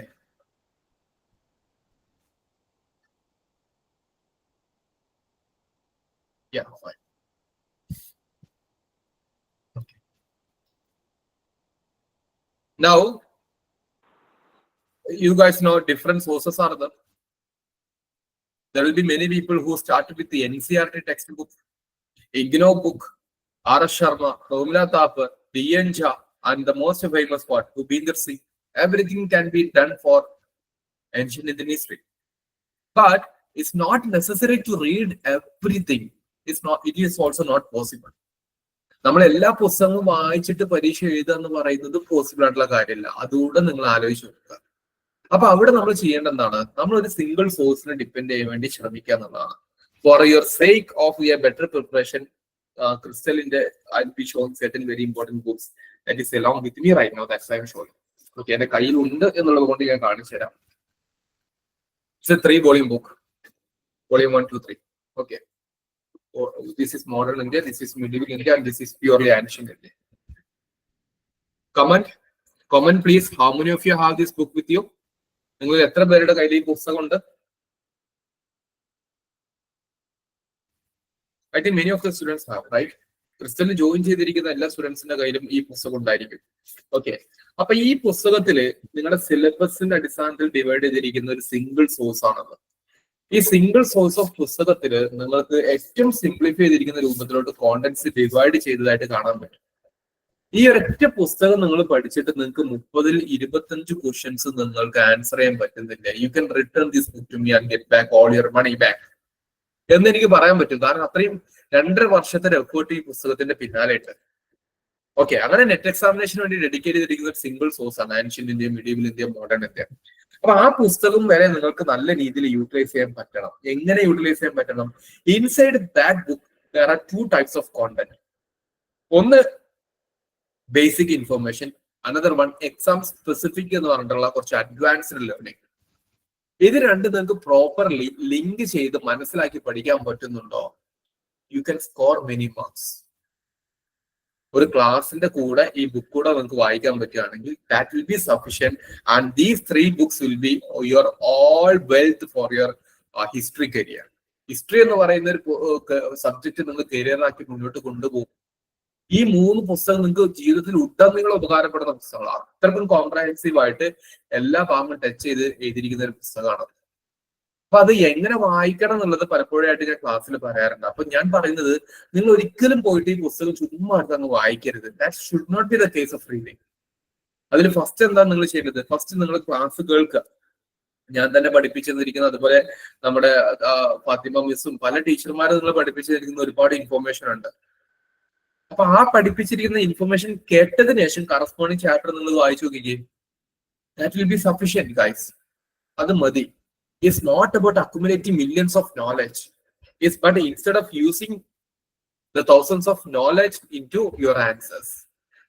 Yeah, fine. Okay. Now, you guys know different sources are there. There will be many people who started with the NCERT textbook, IGNOU book, R.S. Sharma, Romila Thapar, D.N. Jha, and the most famous part, Bhupinder Singh. Everything can be done for ancient Indian history. But it's not necessary to read everything. It is also not possible. നമ്മൾ എല്ലാ പുസ്തകങ്ങളും വായിച്ചിട്ട് പരീക്ഷ എഴുതുക എന്ന് പറയുന്നത് possible ആയിട്ടുള്ള കാര്യമില്ല. അതുകൊണ്ട് നിങ്ങൾ ആലോചിച്ച് നോക്കുക. അപ്പൊ അവിടെ നമ്മൾ ചെയ്യേണ്ട എന്താണ്? നമ്മൾ ഒരു സിംഗിൾ സോഴ്സിനെ ഡിപ്പെൻഡ് ചെയ്യാൻ വേണ്ടി ശ്രമിക്കുക എന്നുള്ളതാണ്. For your sake of a better preparation, ക്രിസ്റ്റലിന്റെ I be showing certain very important books that is along with me right now. That's why I'm showing. Okay, എന്റെ കയ്യിലുണ്ട് എന്നുള്ളത് കൊണ്ട് ഞാൻ കാണിച്ചു തരാം. It's a 3-volume book, volume 1, 2, 3. Okay. This is modern India, this is medieval India, and this is purely ancient India. Comment please. How many of you have this book with you? നിങ്ങൾ എത്ര പേരുടെ കയ്യിൽ ഈ പുസ്തകം ഉണ്ട്? I think many of the students have, right? ക്രിസ്റ്റലിന് join ചെയ്തിരിക്കുന്ന എല്ലാ സ്റ്റുഡൻസിന്റെ കയ്യിലും ഈ പുസ്തകം ഉണ്ടായിരിക്കും. ഓക്കെ, അപ്പൊ ഈ പുസ്തകത്തില് നിങ്ങളുടെ സിലബസിന്റെ അടിസ്ഥാനത്തിൽ ഡിവൈഡ് ചെയ്തിരിക്കുന്ന ഒരു സിംഗിൾ സോഴ്സ് ആണത്. ഈ സിംഗിൾ സോഴ്സ് ഓഫ് പുസ്തകത്തില് നിങ്ങൾക്ക് ഏറ്റവും സിംപ്ലിഫൈ ചെയ്തിരിക്കുന്ന രൂപത്തിലോട്ട് കോണ്ടന്റ്സ് ഡിവൈഡ് ചെയ്തതായിട്ട് കാണാൻ പറ്റും. ഈ ഒരൊറ്റ പുസ്തകം നിങ്ങൾ പഠിച്ചിട്ട് നിങ്ങൾക്ക് 30-25 ക്വസ്റ്റ്യൻസ് നിങ്ങൾക്ക് ആൻസർ ചെയ്യാൻ പറ്റുന്നില്ല. You can return this book to me and get back all your money back എന്ന് എനിക്ക് പറയാൻ പറ്റും. കാരണം അത്രയും 2.5 വർഷത്തെ എഫേർട്ട് ഈ പുസ്തകത്തിന്റെ പിന്നാലെ ഉണ്ട്. ഓക്കെ, അങ്ങനെ നെറ്റ് എക്സാമിനേഷന് വേണ്ടി ഡെഡിക്കേറ്റ് ചെയ്തിരിക്കുന്ന ഒരു സിംഗിൾ സോഴ്സ് ആണ് ancient India, medieval India, modern India. അപ്പൊ ആ പുസ്തകം വരെ നിങ്ങൾക്ക് നല്ല രീതിയിൽ യൂട്ടിലൈസ് ചെയ്യാൻ പറ്റണം. എങ്ങനെ യൂട്ടിലൈസ് ചെയ്യാൻ പറ്റണം? Inside that book there are 2 types of content. ഒന്ന് basic information, another one exam specific എന്ന് പറഞ്ഞിട്ടുള്ള കുറച്ച് അഡ്വാൻസ്ഡ് ലേണിംഗ്. ഇത് രണ്ടും നിങ്ങൾക്ക് പ്രോപ്പർലി ലിങ്ക് ചെയ്ത് മനസ്സിലാക്കി പഠിക്കാൻ പറ്റുന്നുണ്ടോ? You can score many marks. ഒരു ക്ലാസിന്റെ കൂടെ ഈ ബുക്ക് കൂടെ നിങ്ങൾക്ക് വായിക്കാൻ പറ്റുകയാണെങ്കിൽ that will be sufficient. And these 3 books will be your all wealth for your history career. History എന്ന് പറയുന്ന ഒരു സബ്ജക്ട് നിങ്ങൾ കരിയറാക്കി മുന്നോട്ട് കൊണ്ടുപോകും. ഈ 3 പുസ്തകം നിങ്ങൾക്ക് ജീവിതത്തിൽ ഉടനീളം ഉപകാരപ്പെടുന്ന പുസ്തകങ്ങളാണ്. അത്രക്കും കോംപ്രഹെൻസീവ് ആയിട്ട് എല്ലാ ഭാഗങ്ങളും ടച്ച് ചെയ്ത് എഴുതിയിരിക്കുന്ന ഒരു പുസ്തകമാണ്. അപ്പൊ അത് എങ്ങനെ വായിക്കണം എന്നുള്ളത് പലപ്പോഴായിട്ട് ഞാൻ ക്ലാസ്സിൽ പറയാറുണ്ട്. അപ്പൊ ഞാൻ പറയുന്നത്, നിങ്ങൾ ഒരിക്കലും പോയിട്ട് ഈ പുസ്തകം ചുമ്മാ എടുത്ത് അങ്ങ് വായിക്കരുത്. That should not be the case of reading. അതിൽ ഫസ്റ്റ് എന്താണ് നിങ്ങൾ ചെയ്യേണ്ടത്? ഫസ്റ്റ് നിങ്ങൾ ക്ലാസ് കേൾക്കുക. ഞാൻ തന്നെ പഠിപ്പിച്ചിരിക്കുന്ന, അതുപോലെ നമ്മുടെ ഫാത്തിമ മിസ്സും പല ടീച്ചർമാരും നിങ്ങൾ പഠിപ്പിച്ചിരിക്കുന്ന ഒരുപാട് ഇൻഫോർമേഷൻ ഉണ്ട്. അപ്പൊ ആ പഠിപ്പിച്ചിരിക്കുന്ന ഇൻഫർമേഷൻ കേട്ടതിന് ശേഷം കറസ്പോണ്ടിങ് ചാപ്റ്റർ നിങ്ങൾ വായിച്ചു നോക്കുകയും that will be sufficient guys. അത് മതി. It's not about accumulating millions of knowledge. It's but instead of using the thousands of knowledge into your answers,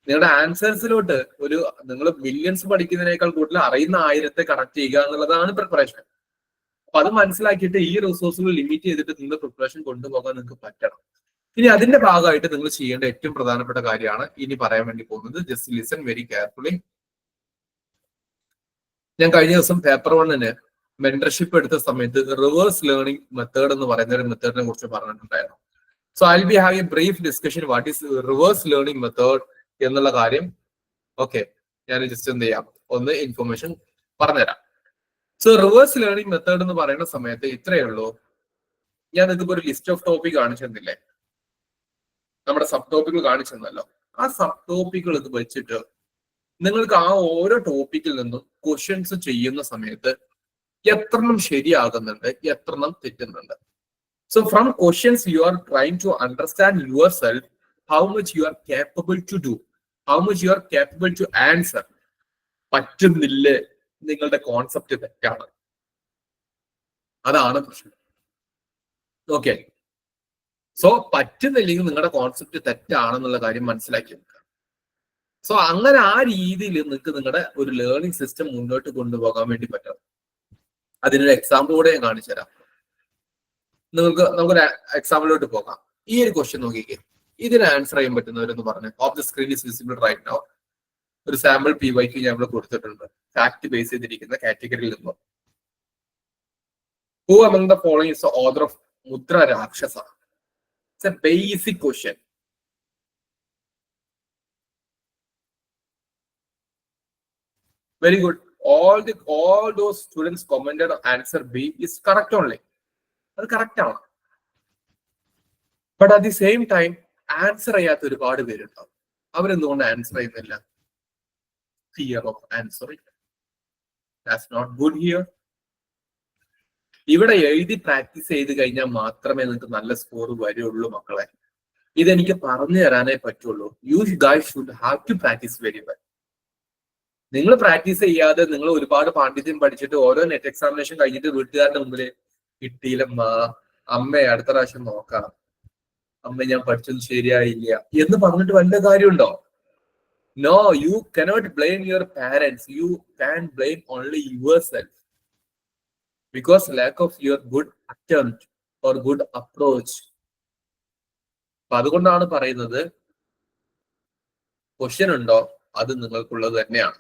നിങ്ങളുടെ ആൻസേഴ്സിലോട്ട് ഒരു നിങ്ങൾ മില്യൺസ് പഠിക്കുന്നതിനേക്കാൾ കൂടുതൽ അറിയുന്ന 1000 കണക്ട് ചെയ്യുക എന്നുള്ളതാണ് പ്രിപ്പറേഷൻ. അപ്പൊ അത് മനസ്സിലാക്കിയിട്ട് ഈ റിസോഴ്സുകൾ ലിമിറ്റ് ചെയ്തിട്ട് നിങ്ങൾ പ്രിപ്പറേഷൻ കൊണ്ടുപോകാൻ നിങ്ങൾക്ക് പറ്റണം. ഇനി അതിന്റെ ഭാഗമായിട്ട് നിങ്ങൾ ചെയ്യേണ്ട ഏറ്റവും പ്രധാനപ്പെട്ട കാര്യമാണ് ഇനി പറയാൻ വേണ്ടി പോകുന്നത്. Just listen very carefully. ഞാൻ കഴിഞ്ഞ ദിവസം പേപ്പർ 1-ന് മെന്റർഷിപ്പ് എടുത്ത സമയത്ത് റിവേഴ്സ് ലേണിംഗ് മെത്തേഡ് എന്ന് പറയുന്ന ഒരു മെത്തേഡിനെ കുറിച്ച് പറഞ്ഞിട്ടുണ്ടായിരുന്നു. So I will B have A brief discussion what is reverse learning method എന്നുള്ള കാര്യം. ഓക്കെ, ഞാൻ ജസ്റ്റ് എന്ത് ചെയ്യാം, ഒന്ന് ഇൻഫർമേഷൻ പറഞ്ഞുതരാം. സോ റിവേഴ്സ് ലേണിംഗ് മെത്തേഡ് എന്ന് പറയുന്ന സമയത്ത് ഇത്രയേ ഉള്ളൂ. ഞാൻ നിങ്ങൾക്ക് ഒരു ലിസ്റ്റ് ഓഫ് ടോപ്പിക് കാണിച്ചെന്നില്ലേ, നമ്മുടെ സബ് ടോപ്പിക്കുകൾ കാണിച്ചെന്നല്ലോ. ആ സബ് ടോപ്പിക്കുകൾ ഇത് വെച്ചിട്ട് നിങ്ങൾക്ക് ആ ഓരോ ടോപ്പിക്കിൽ നിന്നും ക്വസ്റ്റ്യൻസ് ചെയ്യുന്ന സമയത്ത് എത്രണ്ണം ശരിയാകുന്നുണ്ട്, എത്രണ്ണം തെറ്റുന്നുണ്ട്. So from questions you are trying to understand yourself, how much you are capable to do, how much you are capable to answer. പറ്റുന്നില്ലേ, നിങ്ങളുടെ കോൺസെപ്റ്റ് തെറ്റാണ്. അതാണ് പ്രശ്നം. ഓക്കെ, സോ പറ്റുന്നില്ലെങ്കിൽ നിങ്ങളുടെ കോൺസെപ്റ്റ് തെറ്റാണെന്നുള്ള കാര്യം മനസ്സിലാക്കി വെക്കുക. സോ അങ്ങനെ ആ രീതിയിൽ നിങ്ങൾക്ക് നിങ്ങളുടെ ഒരു ലേണിംഗ് സിസ്റ്റം മുന്നോട്ട് കൊണ്ടുപോകാൻ വേണ്ടി പറ്റും. അതിനൊരു എക്സാമ്പിൾ കൂടെ ഞാൻ കാണിച്ചു തരാം. നമുക്കൊരു എക്സാമ്പിളിലോട്ട് പോകാം. ഈ ഒരു ക്വസ്റ്റ്യൻ നോക്കിക്കേ, ഇതിന് ആൻസർ ചെയ്യാൻ പറ്റുന്നവരെന്ന് പറഞ്ഞു. Of the screen is visible right now. ഒരു സാമ്പിൾ PYQ ഞാൻ ഇവിടെ കൊടുത്തിട്ടുണ്ട്, ഫാക്ട് ബേസ് ചെയ്തിരിക്കുന്ന കാറ്റഗറിയിൽ നിന്നും. Who among the following is the author of Mudra Rakshasa? It's a basic question. Very good. All those students commented answer B is correct only. That's correct. But at the same time, answer ചെയ്യാത്ത ഒരുപാട് പേരുണ്ടാവും. അവരെന്തുകൊണ്ട് answer ചെയ്യുന്നില്ല? Fear of answering. That's not good here. ഇവിടെ എഴുതി practice ചെയ്ത് കഴിഞ്ഞാൽ മാത്രമേ നിങ്ങൾക്ക് നല്ല സ്കോർ വരുള്ളൂ മക്കളെ. ഇതെനിക്ക് പറഞ്ഞു തരാനേ പറ്റുള്ളൂ. You guys should have to practice very well. നിങ്ങൾ പ്രാക്ടീസ് ചെയ്യാതെ നിങ്ങൾ ഒരുപാട് പാണ്ഡിത്യം പഠിച്ചിട്ട് ഓരോ നെറ്റ് എക്സാമിനേഷൻ കഴിഞ്ഞിട്ട് വീട്ടുകാരുടെ മുമ്പിൽ കിട്ടിയില്ലമ്മ, അമ്മ അടുത്ത പ്രാവശ്യം നോക്കാം, അമ്മ ഞാൻ പഠിച്ചത് ശരിയായില്ല എന്ന് പറഞ്ഞിട്ട് വല്ല കാര്യമുണ്ടോ? No, you cannot blame your parents. You can blame only yourself. Because lack of your good attempt or good approach. അപ്പൊ അതുകൊണ്ടാണ് പറയുന്നത്, ക്വസ്റ്റ്യൻ ഉണ്ടോ അത് നിങ്ങൾക്കുള്ളത് തന്നെയാണ്.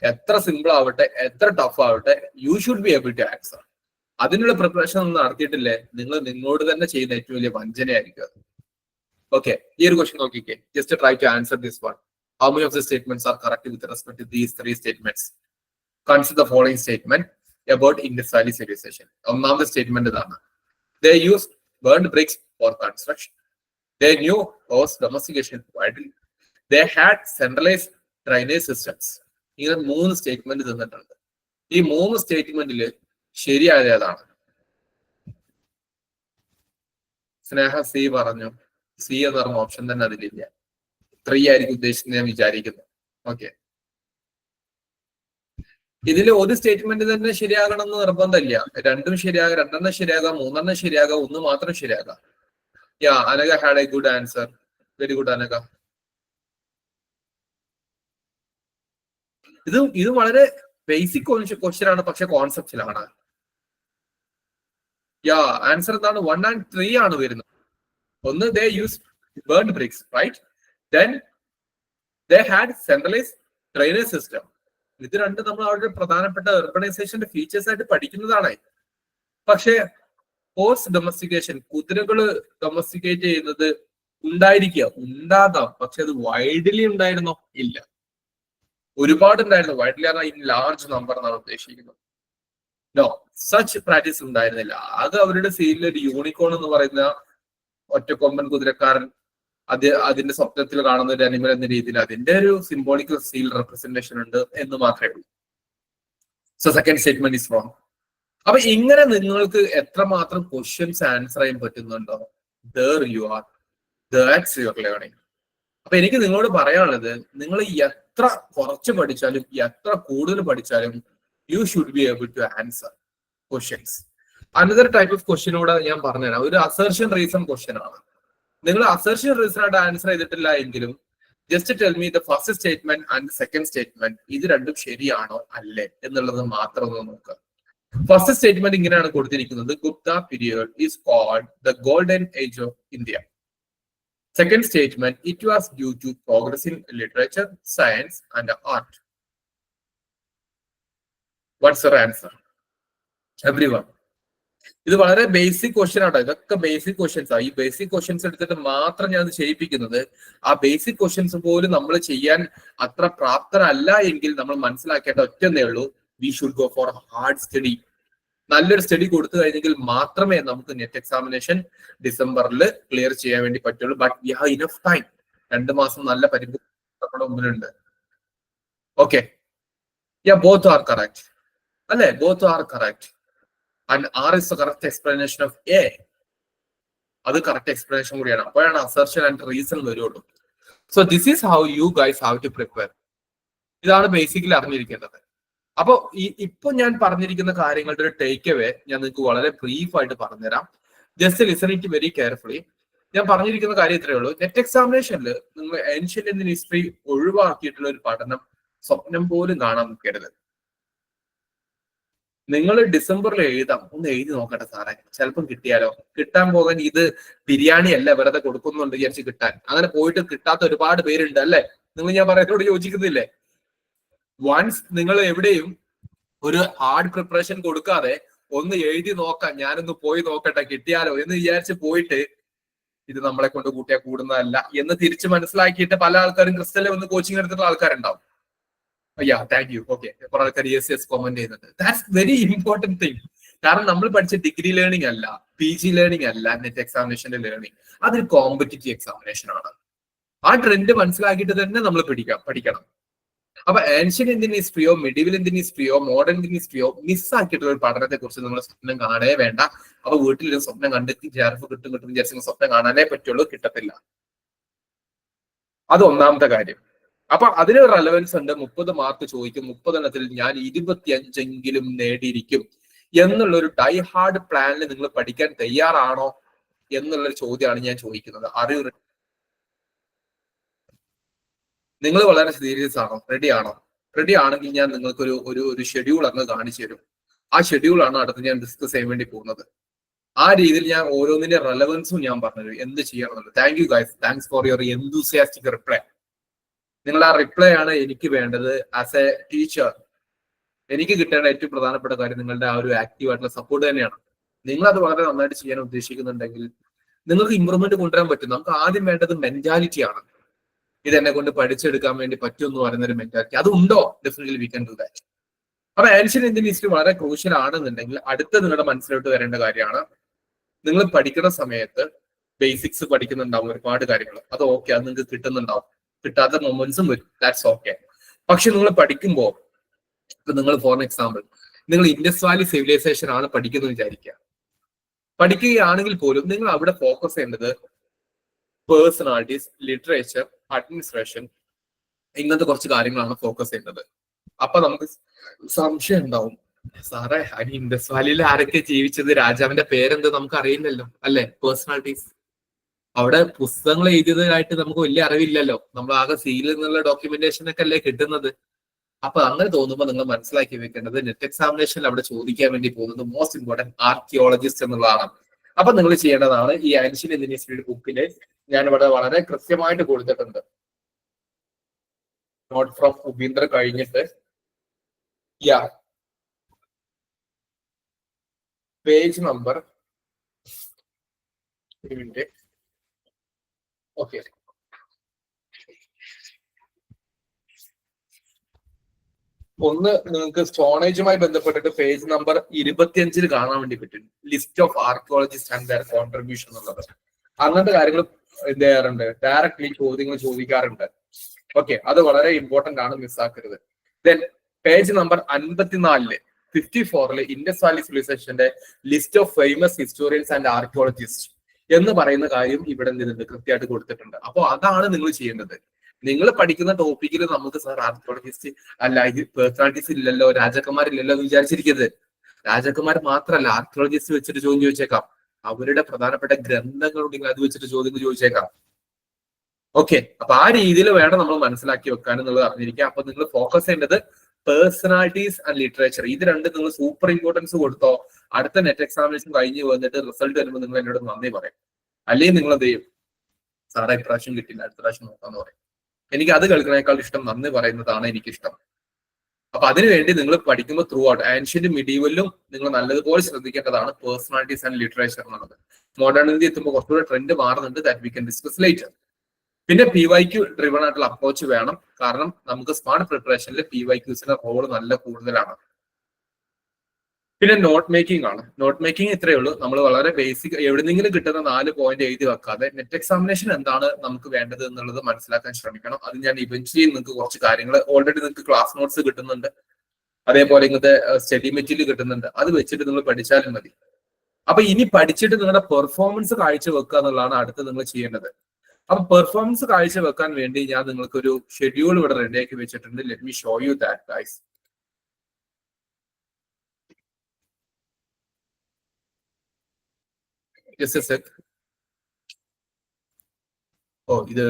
എത്ര സിമ്പിൾ ആവട്ടെ, എത്ര ടഫ് ആവട്ടെ, U should be able to answer. അതിനുള്ള പ്രിപ്പറേഷൻ ഒന്നും നടത്തിയിട്ടില്ലേ, നിങ്ങൾ നിങ്ങളോട് തന്നെ ചെയ്യുന്ന ഏറ്റവും വലിയ വഞ്ചനയായിരിക്കും അത്. ഓക്കെ, ഈ ഒരു ക്വസ്റ്റ്യൻ നോക്കിക്കേ. Just try to answer this one. How many of the statements are correct with respect to these three statements? Consider the following statement about Indus Valley civilization. ഒന്നാമത്തെ സ്റ്റേറ്റ്മെന്റ് ഇതാണ്. They used burned bricks for construction. They knew horse domestication widely. They had centralized drainage systems. ഇങ്ങനെ 3 statement തന്നിട്ടുണ്ട്. ഈ 3 സ്റ്റേറ്റ്മെന്റില് ശരിയായത് ഏതാണ്? സ്നേഹ C പറഞ്ഞു. C എന്ന് പറഞ്ഞ ഓപ്ഷൻ തന്നെ അതിലില്ല. 3 ആയിരിക്കും ഉദ്ദേശിക്കുന്നത് ഞാൻ വിചാരിക്കുന്നു. ഓക്കെ, ഇതിൽ ഒരു സ്റ്റേറ്റ്മെന്റ് തന്നെ ശരിയാകണം എന്ന് നിർബന്ധമില്ല. രണ്ടെണ്ണം ശരിയാകാം, 3 ശരിയാകാം, 1 മാത്രം ശരിയാകാം. Yeah, Anagha had a good answer. Very good Anagha. ഇത് വളരെ ബേസിക് ക്വസ്റ്റ്യൻ ആണ്, പക്ഷെ കോൺസെപ്റ്റിലാണ്. യാ, ആൻസർ എന്താണ്? 1 and 3 ആണ് വരുന്നത്. ഒന്ന്, they used burned bricks, right? Then they had centralized drainage system. ഇത് രണ്ടും നമ്മൾ അവരുടെ പ്രധാനപ്പെട്ട urbanization ഫീച്ചേഴ്സ് ആയിട്ട് പഠിക്കുന്നതാണ്. പക്ഷേ ഹോഴ്സ് ഡൊമസ്റ്റിക്കേഷൻ, കുതിരകള് ഡൊമസ്റ്റിക്കേറ്റ് ചെയ്യുന്നത് ഉണ്ടാകാം, പക്ഷെ അത് വൈഡ്ലി ഉണ്ടായിരുന്നോ? ഇല്ല. ഒരുപാട് ഉണ്ടായിരുന്നു. വൈഡ്ലി പറഞ്ഞാൽ ഇൻ ലാർജ് നമ്പർ എന്നാണ് ഉദ്ദേശിക്കുന്നത്. നോ, സച്ച് പ്രാക്ടീസ് ഉണ്ടായിരുന്നില്ല. അത് അവരുടെ സീനിൽ ഒരു യൂണിക്കോൺ എന്ന് പറയുന്ന ഒറ്റക്കൊമ്പൻ കുതിരക്കാരൻ അതിന്റെ സ്വപ്നത്തിൽ കാണുന്ന ഒരു അനിമൽ എന്ന രീതിയിൽ അതിന്റെ ഒരു സിംബോളിക്കൽ സീൽ റെപ്രസെന്റേഷൻ ഉണ്ട് എന്ന് മാത്രമേ ഉള്ളൂ. So second statement is wrong. അപ്പൊ ഇങ്ങനെ നിങ്ങൾക്ക് എത്രമാത്രം ക്വസ്റ്റ്യൻസ് ആൻസർ ചെയ്യാൻ പറ്റുന്നുണ്ടോ, there you are, that's your learning. അപ്പൊ എനിക്ക് നിങ്ങളോട് പറയാനുള്ളത്, നിങ്ങൾ എത്ര കുറച്ച് പഠിച്ചാലും എത്ര കൂടുതൽ പഠിച്ചാലും you should be able to answer questions. Another type of ക്വസ്റ്റ്യനോട് ഞാൻ പറഞ്ഞുതരാം. ഒരു അസർഷൻ റീസൺ ക്വസ്റ്റ്യൻ ആണ്. നിങ്ങൾ അസർഷൻ റീസൺ ആയിട്ട് ആൻസർ ചെയ്തിട്ടില്ല എങ്കിലും just tell me the first statement and second statement, ഇത് രണ്ടും ശരിയാണോ അല്ലേ എന്നുള്ളത് മാത്രം ഒന്ന് നോക്കുക. ഫസ്റ്റ് സ്റ്റേറ്റ്മെന്റ് ഇങ്ങനെയാണ് കൊടുത്തിരിക്കുന്നത്: Gupta period is called the golden age of India. Second statement, it was due to progress in literature, science and art. What's your answer everyone? ഇത് വളരെ ബേസിക് ക്വസ്റ്റ്യൻ ആട്ടോ. ഇതൊക്കെ ബേസിക് ക്വസ്റ്റ്യൻസ് ആണ്. ഈ ബേസിക് ക്വസ്റ്റ്യൻസ് എടുത്തിട്ട് മാത്രം ഞാൻ ചെയ്യിപ്പിക്കുന്നത്. ആ ബേസിക് ക്വസ്റ്റ്യൻസ് പോലും നമ്മൾ ചെയ്യാൻ അത്ര പ്രാപ്തരല്ല എങ്കിൽ നമ്മൾ മനസ്സിലാക്കേണ്ട ഒറ്റന്നേ ഉള്ളൂ, we should go for hard study. നല്ലൊരു സ്റ്റഡി കൊടുത്തു കഴിഞ്ഞെങ്കിൽ മാത്രമേ നമുക്ക് നെറ്റ് എക്സാമിനേഷൻ ഡിസംബറിൽ ക്ലിയർ ചെയ്യാൻ വേണ്ടി പറ്റുള്ളൂ. But we have enough time. 2 മാസം നല്ല പരിപൂർണ്ണ നമ്മുടെ മുമ്പിലുണ്ട്. Okay, yeah, both are correct അല്ലെ? Both are correct. And R is the correct explanation of A. അത് കറക്റ്റ് എക്സ്പ്ലനേഷൻ കൂടിയാണ്. അപ്പോഴാണ് അസർഷൻ ആൻഡ് റീസൺ വരുള്ളൂ. So this is how you guys have to prepare. ഇതാണ് ബേസിക്കലി അറിഞ്ഞിരിക്കേണ്ടത്. അപ്പൊ ഇപ്പൊ ഞാൻ പറഞ്ഞിരിക്കുന്ന കാര്യങ്ങളുടെ ഒരു ടേക്ക് അവേ ഞാൻ നിങ്ങൾക്ക് വളരെ ബ്രീഫ് ആയിട്ട് പറഞ്ഞുതരാം. Just listen it very carefully. ഞാൻ പറഞ്ഞിരിക്കുന്ന കാര്യം ഇത്രയേ ഉള്ളൂ. നെറ്റ് എക്സാമിനേഷനിൽ നിങ്ങൾ ഏൻഷ്യന്റ് ഇന്ത്യൻ ഹിസ്റ്ററി ഒഴിവാക്കിയിട്ടുള്ള ഒരു പഠനം സ്വപ്നം പോലും കാണാൻ നിൽക്കരുത്. നിങ്ങൾ ഡിസംബറിൽ എഴുതാം, ഒന്ന് എഴുതി നോക്കട്ടെ സാറേ, ചിലപ്പം കിട്ടിയാലോ. കിട്ടാൻ പോകാൻ ഇത് ബിരിയാണി അല്ല വെറുതെ കൊടുക്കുന്നുണ്ട് വിചാരിച്ച് കിട്ടാൻ. അങ്ങനെ പോയിട്ട് കിട്ടാത്ത ഒരുപാട് പേരുണ്ട് അല്ലെ. നിങ്ങൾ ഞാൻ പറയുന്നതോട് യോജിക്കുന്നില്ലേ? വൺസ് നിങ്ങൾ എവിടെയും ഒരു ഹാർഡ് പ്രിപ്പറേഷൻ കൊടുക്കാതെ ഒന്ന് എഴുതി നോക്കാം, ഞാനൊന്ന് പോയി നോക്കട്ടെ കിട്ടിയാലോ എന്ന് വിചാരിച്ച് പോയിട്ട് ഇത് നമ്മളെ കൊണ്ട് കൂട്ടിയാൽ കൂടുന്നതല്ല എന്ന് തിരിച്ച് മനസ്സിലാക്കിയിട്ട് പല ആൾക്കാരും ക്രിസ്റ്റലിൽ വന്ന് കോച്ചിങ് എടുത്തിട്ടുള്ള ആൾക്കാരുണ്ടാവും. യാ താങ്ക് യു. ഓക്കെ, കുറെ ആൾക്കാർ യെസ് കോമെന്റ് ചെയ്യുന്നുണ്ട്. That's very important thing. കാരണം നമ്മൾ പഠിച്ച ഡിഗ്രി ലേണിംഗ് അല്ല, PG ലേണിംഗ് അല്ല നെറ്റ് എക്സാമിനേഷന്റെ ലേണിംഗ്. അതൊരു കോമ്പറ്റിറ്റീവ് എക്സാമിനേഷൻ ആണ്. ആ ട്രെൻഡ് മനസ്സിലാക്കിയിട്ട് തന്നെ നമ്മൾ പഠിക്കണം. അപ്പൊ ഏൻഷ്യൻ ഇന്ത്യൻ ഹിസ്റ്ററിയോ മിഡിവൽ ഇന്ത്യൻ ഹിസ്റ്ററിയോ മോഡേൺ ഇന്ത്യൻ ഹിസ്റ്ററിയോ മിസ്സാക്കിയിട്ടുള്ള ഒരു പഠനത്തെ കുറിച്ച് നിങ്ങൾ സ്വപ്നം കാണേ വേണ്ട. അപ്പൊ വീട്ടിൽ സ്വപ്നം കണ്ടെത്തി ജാർഫ് കിട്ടും വിചാരിച്ച സ്വപ്നം കാണാനേ പറ്റുള്ളൂ, കിട്ടത്തില്ല. അത് ഒന്നാമത്തെ കാര്യം. അപ്പൊ അതിന് റെലവൻസ് ഉണ്ട്. 30 മാർക്ക് ചോദിക്കും, 30 എണ്ണത്തിൽ ഞാൻ 25 നേടിയിരിക്കും എന്നുള്ള ഒരു ഡൈ ഹാർഡ് പ്ലാനിൽ നിങ്ങൾ പഠിക്കാൻ തയ്യാറാണോ എന്നുള്ളൊരു ചോദ്യമാണ് ഞാൻ ചോദിക്കുന്നത്. നിങ്ങൾ വളരെ സീരിയസ് ആണോ? റെഡി ആണോ? റെഡി ആണെങ്കിൽ ഞാൻ നിങ്ങൾക്ക് ഒരു ഷെഡ്യൂൾ അങ്ങ് കാണിച്ചു തരും. ആ ഷെഡ്യൂളാണ് അടുത്ത് ഞാൻ ഡിസ്കസ് ചെയ്യാൻ വേണ്ടി പോകുന്നത്. ആ രീതിയിൽ ഞാൻ ഓരോന്നിന്റെ റെലവൻസും ഞാൻ പറഞ്ഞുതരും, എന്ത് ചെയ്യണമെന്നുള്ളത്. Thank you guys, thanks for your enthusiastic reply. നിങ്ങൾ ആ റിപ്ലൈ ആണ് എനിക്ക് വേണ്ടത്. ആസ് എ ടീച്ചർ എനിക്ക് കിട്ടേണ്ട ഏറ്റവും പ്രധാനപ്പെട്ട കാര്യം നിങ്ങളുടെ ആ ഒരു ആക്റ്റീവ് ആയിട്ടുള്ള സപ്പോർട്ട് തന്നെയാണ്. നിങ്ങൾ അത് വളരെ നന്നായിട്ട് ചെയ്യാൻ ഉദ്ദേശിക്കുന്നുണ്ടെങ്കിൽ നിങ്ങൾക്ക് ഇമ്പ്രൂവ്മെന്റ് കൊണ്ടുവരാൻ പറ്റും. നമുക്ക് ആദ്യം വേണ്ടത് മെന്റാലിറ്റി ആണ്. ഇതെന്നെ കൊണ്ട് പഠിച്ചെടുക്കാൻ വേണ്ടി പറ്റും എന്ന് പറയുന്ന ഒരു മെന്റാലിറ്റി അത് ഉണ്ടോ? Definitely we can do that. അപ്പൊ ഏൻഷ്യൻ ഇന്ത്യൻ ഹിസ്റ്ററി വളരെ ക്രൂഷ്യൽ ആണെന്നുണ്ടെങ്കിൽ അടുത്ത നിങ്ങളുടെ മനസ്സിലോട്ട് വരേണ്ട കാര്യമാണ്, നിങ്ങൾ പഠിക്കുന്ന സമയത്ത് ബേസിക്സ് പഠിക്കുന്നുണ്ടാവും, ഒരുപാട് കാര്യങ്ങൾ. അത് ഓക്കെ, അത് നിങ്ങൾക്ക് കിട്ടുന്നുണ്ടാവും. കിട്ടാത്ത മൊമെന്റ്സും വരും, ദാറ്റ്സ് ഓക്കെ. പക്ഷെ നിങ്ങൾ പഠിക്കുമ്പോൾ, ഇപ്പൊ നിങ്ങൾ ഫോർ എക്സാമ്പിൾ നിങ്ങൾ ഇൻഡസ് വാലി സിവിലൈസേഷൻ ആണ് പഠിക്കുന്നത് വിചാരിക്കുക. പഠിക്കുകയാണെങ്കിൽ പോലും നിങ്ങൾ അവിടെ ഫോക്കസ് ചെയ്യേണ്ടത് പേഴ്സണാലിറ്റീസ്, ലിറ്ററേച്ചർ, അഡ്മിനിസ്ട്രേഷൻ, ഇങ്ങനത്തെ കുറച്ച് കാര്യങ്ങളാണ് ഫോക്കസ് ചെയ്യേണ്ടത്. അപ്പൊ നമുക്ക് സംശയം ഉണ്ടാവും, സാറേ ഇൻഡസ് വാലിയിൽ ആരൊക്കെ ജീവിച്ചത്, രാജാവിന്റെ പേരെന്ത് നമുക്ക് അറിയില്ലല്ലോ അല്ലെ. പേഴ്സണാലിറ്റീസ് അവിടെ പുസ്തകങ്ങൾ എഴുതിയതായിട്ട് നമുക്ക് വലിയ അറിവില്ലല്ലോ. നമ്മൾ ആകെ സീലിൽ നിന്നുള്ള ഡോക്യുമെന്റേഷൻ ഒക്കെ അല്ലേ കിട്ടുന്നത്. അപ്പൊ അങ്ങനെ തോന്നുമ്പോൾ നിങ്ങൾ മനസ്സിലാക്കി വെക്കേണ്ടത് നെറ്റ് എക്സാമിനേഷനിൽ അവിടെ ചോദിക്കാൻ വേണ്ടി പോകുന്നത് മോസ്റ്റ് ഇമ്പോർട്ടന്റ് ആർക്കിയോളജിസ്റ്റ് എന്നുള്ളതാണ്. അപ്പൊ നിങ്ങൾ ചെയ്യേണ്ടതാണ്, ഈ ഏൻഷ്യൻ ഇന്ത്യൻ ഹിസ്റ്ററിയുടെ ബുക്കില് ഞാൻ ഇവിടെ വളരെ കൃത്യമായിട്ട് കൊടുത്തിട്ടുണ്ട്. നോട്ട് ഫ്രം ഉപീന്ദ്ര കഴിഞ്ഞിട്ട് പേജ് നമ്പർ ഓക്കെ, ഒന്ന് നിങ്ങൾക്ക് സ്റ്റോണേജുമായി ബന്ധപ്പെട്ടിട്ട് പേജ് നമ്പർ 25 കാണാൻ വേണ്ടി പറ്റും. List of archaeologist and their contribution എന്നുള്ളത്. അങ്ങനത്തെ കാര്യങ്ങൾ എന്ത് ചെയ്യാറുണ്ട്, ഡയറക്ട്ലി ചോദ്യങ്ങൾ ചോദിക്കാറുണ്ട്. ഓക്കെ, അത് വളരെ ഇമ്പോർട്ടന്റ് ആണ്, മിസ്സാക്കരുത്. Then page number 54 54 Indus Valley സിവിലൈസേഷന്റെ list of famous historians and archaeologist എന്ന് പറയുന്ന കാര്യം ഇവിടെ നിന്നുണ്ട്, കൃത്യമായിട്ട് കൊടുത്തിട്ടുണ്ട്. അപ്പോൾ അതാണ് നിങ്ങൾ ചെയ്യേണ്ടത്. നിങ്ങൾ പഠിക്കുന്ന ടോപ്പിക്കിൽ നമുക്ക് സാർ ആർക്കിയോളജിസ്റ്റ് അല്ല, ഇത് പേഴ്സണാലിറ്റീസ് ഇല്ലല്ലോ, രാജാക്കന്മാരില്ലല്ലോ എന്ന് വിചാരിച്ചിരിക്കരുത്. രാജാക്കന്മാർ മാത്രമല്ല, ആർക്കിയോളജിസ്റ്റ് വെച്ചിട്ട് ചോദ്യം ചോദിച്ചേക്കാം. അവരുടെ പ്രധാനപ്പെട്ട ഗ്രന്ഥങ്ങൾ ഉണ്ടെങ്കിൽ അത് വെച്ചിട്ട് ചോദ്യം ചോദിച്ചേക്കാം. ഓക്കെ, അപ്പൊ ആ രീതിയിൽ വേണം നമ്മൾ മനസ്സിലാക്കി വെക്കാൻ എന്നുള്ളത് അറിഞ്ഞിരിക്കുക. അപ്പൊ നിങ്ങൾ ഫോക്കസ് ചെയ്യേണ്ടത് പേഴ്സണാലിറ്റീസ് ആൻഡ് ലിറ്ററേച്ചർ, ഇത് രണ്ടും നിങ്ങൾ സൂപ്പർ ഇമ്പോർട്ടൻസ് കൊടുത്തോ. അടുത്ത നെറ്റ് എക്സാമിനേഷൻ കഴിഞ്ഞ് വന്നിട്ട് റിസൾട്ട് വരുമ്പോൾ നിങ്ങൾ എന്നോട് നന്ദി പറയും. അല്ലെങ്കിൽ നിങ്ങൾ എന്ത് ചെയ്യും, സാറേ ഇപ്രാവശ്യം കിട്ടില്ല, അടുത്ത പ്രാവശ്യം നോക്കാന്ന് പറയും. എനിക്ക് അത് കേൾക്കുന്നതിനേക്കാൾ ഇഷ്ടം നന്ദി പറയുന്നതാണ് എനിക്കിഷ്ടം. അപ്പൊ അതിനുവേണ്ടി നിങ്ങൾ പഠിക്കുമ്പോൾ ത്രൂ ഔട്ട് ആൻഷ്യന്റ് മിഡീവലും നിങ്ങൾ നല്ലതുപോലെ ശ്രദ്ധിക്കേണ്ടതാണ് പേഴ്സണാലിറ്റീസ് ആൻഡ് ലിറ്ററേച്ചർ എന്നുള്ളത്. മോഡേൺ ഇന്ത്യ എത്തുമ്പോൾ കുറച്ചുകൂടെ ട്രെൻഡ് മാറുന്നുണ്ട്, that we can discuss later. പിന്നെ PYQ ഡ്രിവൺ ആയിട്ടുള്ള അപ്രോച്ച് വേണം. കാരണം നമുക്ക് സ്മാർട്ട് പ്രിപ്പറേഷനിൽ PYQസിന്റെ റോൾ നല്ല കൂടുതലാണ്. പിന്നെ നോട്ട് മേക്കിംഗ് ആണ്. നോട്ട് മേക്കിംഗ് ഇത്രയേ ഉള്ളൂ. നമ്മൾ വളരെ ബേസിക് എവിടെന്നെങ്കിലും കിട്ടുന്ന 4 പോയിന്റ് എഴുതി വെക്കാതെ നെറ്റ് എക്സാമിനേഷൻ എന്താണ് നമുക്ക് വേണ്ടത് എന്നുള്ളത് മനസ്സിലാക്കാൻ ശ്രമിക്കണം. അത് ഞാൻ ഇവൻച്വലി നിങ്ങൾക്ക് കുറച്ച് കാര്യങ്ങൾ ഓൾറെഡി നിങ്ങൾക്ക് ക്ലാസ് നോട്ട്സ് കിട്ടുന്നുണ്ട്, അതേപോലെ ഇങ്ങനത്തെ സ്റ്റഡി മെറ്റീരിയൽ കിട്ടുന്നുണ്ട്. അത് വെച്ചിട്ട് നിങ്ങൾ പഠിച്ചാലും മതി. അപ്പൊ ഇനി പഠിച്ചിട്ട് നിങ്ങളുടെ പെർഫോമൻസ് കാഴ്ചവെക്കുക എന്നുള്ളതാണ് അടുത്ത് നിങ്ങൾ ചെയ്യേണ്ടത്. അപ്പൊ പെർഫോമൻസ് കാഴ്ചവെക്കാൻ വേണ്ടി ഞാൻ നിങ്ങൾക്ക് ഒരു ഷെഡ്യൂൾ ഇവിടെ റെഡിയാക്കി വെച്ചിട്ടുണ്ട്. Let me show you that guys. ഓ, ഇത്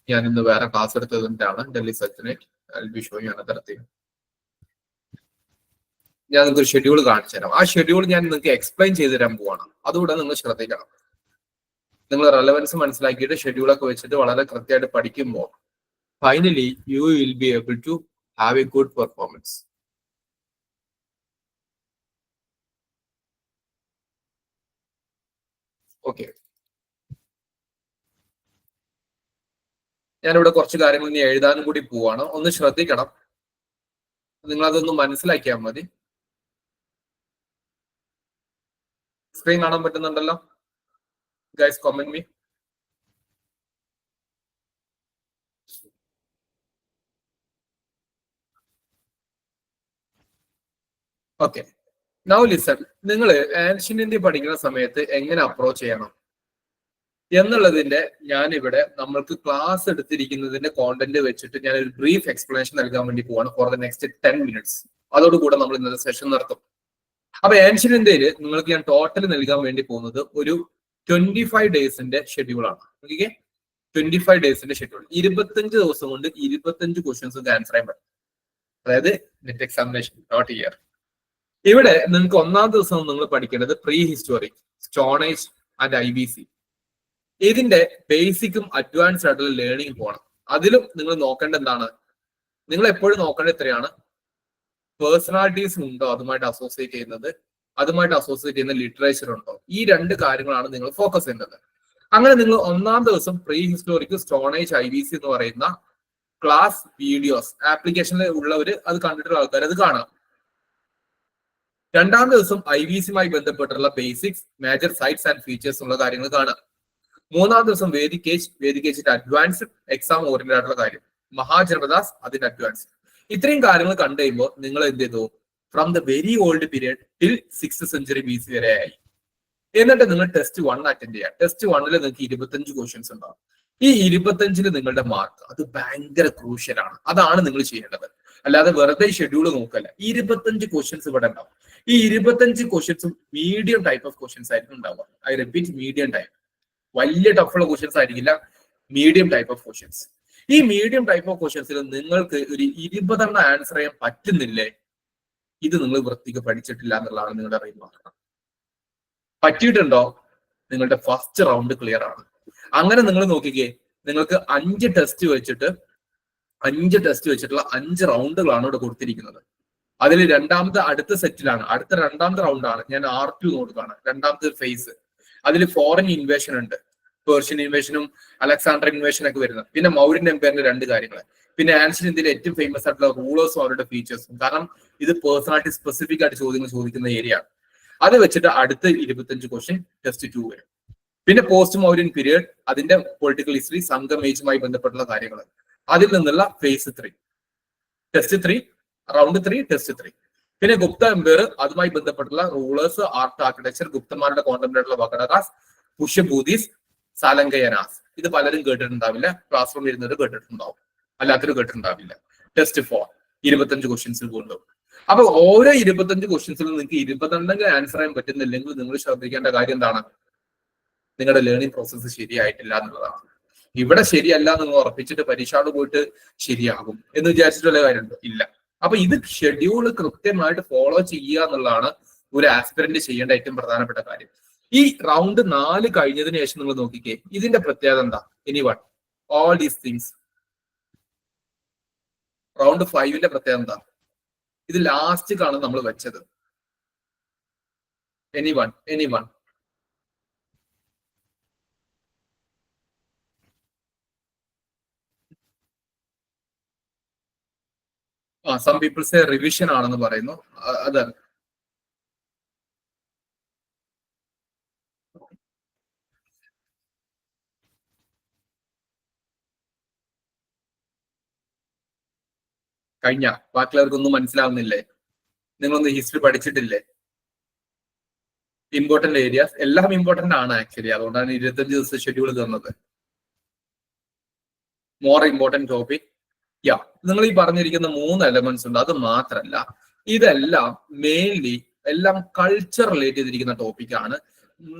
ഞാൻ ഇന്ന് വേറെ ക്ലാസ് എടുത്തതിൻ്റെയാണ്. ഡൽഹി സച്ചിനെ I will be showing another thing. ഞാൻ നിങ്ങൾക്ക് ഒരു ഷെഡ്യൂൾ കാണിച്ചു തരാം. ആ ഷെഡ്യൂൾ ഞാൻ നിങ്ങൾക്ക് എക്സ്പ്ലെയിൻ ചെയ്തു തരാൻ പോവാണ്. അതുകൂടെ നിങ്ങൾ ശ്രദ്ധിക്കണം. നിങ്ങൾ റെലവൻസ് മനസ്സിലാക്കിയിട്ട് ഷെഡ്യൂളൊക്കെ വെച്ചിട്ട് വളരെ കൃത്യമായിട്ട് പഠിക്കുമ്പോൾ finally you will be able to have a good performance. Okay, ഞാനിവിടെ കുറച്ച് കാര്യങ്ങൾ ഇനി എഴുതാനും കൂടി പോവാണ്. ഒന്ന് ശ്രദ്ധിക്കണം, നിങ്ങൾ അതൊന്ന് മനസ്സിലാക്കിയാൽ മതി. സ്ക്രീൻ കാണാൻ പറ്റുന്നുണ്ടല്ലോ guys? Comment me. Okay, now listen. നിങ്ങൾ ആൻഷ്യന്റ് ഇന്ത്യ പഠിക്കുന്ന സമയത്ത് എങ്ങനെ അപ്രോച്ച് ചെയ്യണം എന്നുള്ളതിന്റെ ഞാനിവിടെ നമ്മൾക്ക് ക്ലാസ് എടുത്തിരിക്കുന്നതിന്റെ കോണ്ടന്റ് വെച്ചിട്ട് ഞാൻ ഒരു ബ്രീഫ് എക്സ്പ്ലനേഷൻ നൽകാൻ വേണ്ടി പോവാണ് ഫോർ ദ നെക്സ്റ്റ് 10 minutes. അതോടുകൂടെ നമ്മൾ ഇന്നത്തെ സെഷൻ നിർത്തും. അപ്പൊ ആൻഷ്യന്റ് ഇന്ത്യയിൽ നിങ്ങൾക്ക് ഞാൻ ടോട്ടൽ നൽകാൻ വേണ്ടി പോകുന്നത് ഒരു 25 ഡേയ്സിന്റെ ഷെഡ്യൂളാണ്. Okay, 25 ഡേയ്സിന്റെ schedule. 25 ദിവസം കൊണ്ട് 25 ക്വസ്റ്റ്യൻസ് ആൻസർ ചെയ്യാൻ പറ്റും. അതായത് നെറ്റ് എക്സാമിനേഷൻ, നോട്ട് ഇയർ. ഇവിടെ നിങ്ങൾക്ക് ഒന്നാം ദിവസം നിങ്ങൾ പഠിക്കേണ്ടത് pre historic, stone age and IBC. ഇതിന്റെ ബേസിക്കും അഡ്വാൻസ്ഡ് ആയിട്ടുള്ള ലേണിംഗ് പോകണം. അതിലും നിങ്ങൾ നോക്കേണ്ട എന്താണ്? നിങ്ങൾ എപ്പോഴും നോക്കേണ്ടത് എത്രയാണ്? പേഴ്സണാലിറ്റീസ് ഉണ്ടോ അതുമായിട്ട് അസോസിയേറ്റ് ചെയ്യുന്നത്, അതുമായിട്ട് അസോസിയേറ്റ് ചെയ്യുന്ന ലിറ്ററേച്ചർ ഉണ്ടോ? ഈ 2 കാര്യങ്ങളാണ് നിങ്ങൾ ഫോക്കസ് ചെയ്യേണ്ടത്. അങ്ങനെ നിങ്ങൾ ഒന്നാം ദിവസം pre historic, stone age, IBC എന്ന് പറയുന്ന ക്ലാസ് വീഡിയോസ് ആപ്ലിക്കേഷനിൽ ഉള്ളവര് അത് കണ്ടിട്ടുള്ള ആൾക്കാർ അത് കാണാം. രണ്ടാം ദിവസം IBCയുമായി ബന്ധപ്പെട്ടുള്ള basics, major sites and features ഉള്ള കാര്യങ്ങൾ കാണാം. മൂന്നാം ദിവസം വേദികേജിന്റെ അഡ്വാൻസ്ഡ് എക്സാം ഓറിയന്റഡ് ആയിട്ടുള്ള കാര്യം, മഹാജനപദാസ് അതിന്റെ അഡ്വാൻസ്. ഇത്രയും കാര്യങ്ങൾ കണ്ടു കഴിയുമ്പോൾ നിങ്ങൾ എന്ത് ചെയ്തു? From the very old period till 6th century BC വരെ ആയി. എന്നിട്ട് നിങ്ങൾ ടെസ്റ്റ് 1 അറ്റൻഡ് ചെയ്യുക. ടെസ്റ്റ് 1 നിങ്ങൾക്ക് 25 ക്വസ്റ്റ്യൻസ് ഉണ്ടാവും. ഈ 25 നിങ്ങളുടെ മാർക്ക് അത് ഭയങ്കര ക്രൂഷ്യലാണ്. അതാണ് നിങ്ങൾ ചെയ്യേണ്ടത്. അല്ലാതെ വെറുതെ ഷെഡ്യൂൾ നോക്കല്ല. 25 ക്വസ്റ്റ്യൻസ് ഇവിടെ ഉണ്ടാവും. ഈ 25 ക്വസ്റ്റ്യൻസും മീഡിയം ടൈപ്പ് ഓഫ് ക്വസ്റ്റ്യൻസ് ആയിരിക്കും ഉണ്ടാവുക. I repeat, medium type. വലിയ ടഫുള്ള ക്വസ്റ്റ്യൻസ് ആയിരിക്കില്ല, മീഡിയം ടൈപ്പ് ഓഫ് ക്വസ്റ്റ്യൻസ്. ഈ മീഡിയം ടൈപ്പ് ഓഫ് ക്വസ്റ്റ്യൻസിൽ നിങ്ങൾക്ക് ഒരു 20 ആൻസർ ചെയ്യാൻ പറ്റുന്നില്ലേ? ഇത് നിങ്ങൾ വൃത്തിക്ക് പഠിച്ചിട്ടില്ല എന്നുള്ളതാണ് നിങ്ങളുടെ റിമാർക്ക്. പറ്റിയിട്ടുണ്ടോ? നിങ്ങളുടെ ഫസ്റ്റ് റൗണ്ട് ക്ലിയർ ആണ്. അങ്ങനെ നിങ്ങൾ നോക്കിക്കേ, നിങ്ങൾക്ക് 5 ടെസ്റ്റ് വെച്ചിട്ടുള്ള 5 റൗണ്ടുകളാണ് ഇവിടെ കൊടുത്തിരിക്കുന്നത്. അതിൽ അടുത്ത സെറ്റിലാണ്, അടുത്ത രണ്ടാമത്തെ റൗണ്ടാണ് ഞാൻ R2 കൊടുക്കുകയാണ്, രണ്ടാമത്തെ ഫേസ്. അതിൽ ഫോറിൻ ഇൻവേഷൻ ഉണ്ട്, പേർഷ്യൻ ഇൻവേഷനും അലക്സാണ്ടർ ഇൻവേഷൻ ഒക്കെ വരുന്നത്. പിന്നെ മൗര്യൻ എംപയറിന്റെ 2 കാര്യങ്ങൾ. പിന്നെ ആൻഷ്യന്റ് ഇന്ത്യയിലെ ഏറ്റവും ഫേമസ് ആയിട്ടുള്ള റൂളേഴ്സും അവരുടെ ഫീച്ചേഴ്സും. കാരണം ഇത് പേഴ്സണാലിറ്റി സ്പെസിഫിക് ആയിട്ട് ചോദ്യങ്ങൾ ചോദിക്കുന്ന ഏരിയ ആണ്. അത് വെച്ചിട്ട് അടുത്ത 25 ക്വസ്റ്റ്യൻ ടെസ്റ്റ് 2 വരും. പിന്നെ പോസ്റ്റ് മൗര്യൻ പീരിയഡ്, അതിന്റെ പൊളിറ്റിക്കൽ ഹിസ്റ്ററി, സംഘം ഏജുമായി ബന്ധപ്പെട്ടുള്ള കാര്യങ്ങൾ. അതിൽ നിന്നുള്ള ഫേസ് 3, ടെസ്റ്റ് 3, റൗണ്ട് 3, ടെസ്റ്റ് 3. പിന്നെ ഗുപ്ത എംപയർ, അതുമായി ബന്ധപ്പെട്ടുള്ള റൂളേഴ്സ്, ആർട്ട്, ആർക്കിടെക്ചർ, ഗുപ്തന്മാരുടെ കോണ്ടംപററി വകടകാസ്, പുഷ്യഭൂതീസ്, സാലങ്കയനാസ്. ഇത് പലരും കേട്ടിട്ടുണ്ടാവില്ല, ക്ലാസ് റൂം ഇരുന്നത് കേട്ടിട്ടുണ്ടാവും, അല്ലാത്തൊരു കേട്ടിട്ടുണ്ടാവില്ല. ടെസ്റ്റ് 4, 25 ക്വസ്റ്റ്യൻസിൽ കൊണ്ടുപോകും. അപ്പൊ ഓരോ 25 ക്വസ്റ്റ്യൻസിലും നിങ്ങൾക്ക് 22 ആൻസർ ചെയ്യാൻ പറ്റുന്നില്ലെങ്കിൽ നിങ്ങൾ ശ്രദ്ധിക്കേണ്ട കാര്യം എന്താണ്? നിങ്ങളുടെ ലേണിംഗ് പ്രോസസ്സ് ശരിയായിട്ടില്ല എന്നുള്ളതാണ്. ഇവിടെ ശരിയല്ല എന്ന് ഉറപ്പിച്ചിട്ട് പരീക്ഷയോട് പോയിട്ട് ശരിയാകും എന്ന് വിചാരിച്ചിട്ടുള്ള കാര്യമുണ്ടോ? ഇല്ല. അപ്പൊ ഇത് ഷെഡ്യൂൾ കൃത്യമായിട്ട് ഫോളോ ചെയ്യുക എന്നുള്ളതാണ് ഒരു ആസ്പിറന്റ് ചെയ്യേണ്ട ഏറ്റവും പ്രധാനപ്പെട്ട കാര്യം. ഈ റൗണ്ട് 4 കഴിഞ്ഞതിന് ശേഷം നിങ്ങൾ നോക്കിക്കേ, ഇതിന്റെ പ്രത്യേകത എന്താ? Anyone? All these things. Round 5ന്റെ പ്രത്യേകത എന്താ? ഇത് ലാസ്റ്റിലാണ് നമ്മൾ വെച്ചത്. എനിവൺ? സം പീപ്പിൾസ് റിവിഷൻ ആണെന്ന് പറയുന്നു. അത് കഴിഞ്ഞ ബാക്കിയുള്ളവർക്കൊന്നും മനസ്സിലാവുന്നില്ലേ? നിങ്ങളൊന്ന് ഹിസ്റ്ററി പഠിച്ചിട്ടില്ലേ? ഇമ്പോർട്ടന്റ് ഏരിയാസ് എല്ലാം ഇമ്പോർട്ടന്റ് ആണ് ആക്ച്വലി. അതുകൊണ്ടാണ് 25 ദിവസം ഷെഡ്യൂൾ തന്നത്. More important topic. നിങ്ങൾ ഈ പറഞ്ഞിരിക്കുന്ന 3 എലമെന്റ്സ് ഉണ്ട്. അത് മാത്രല്ല, ഇതെല്ലാം മെയിൻലി എല്ലാം കൾച്ചർ റിലേറ്റ് ചെയ്തിരിക്കുന്ന ടോപ്പിക്കാണ്.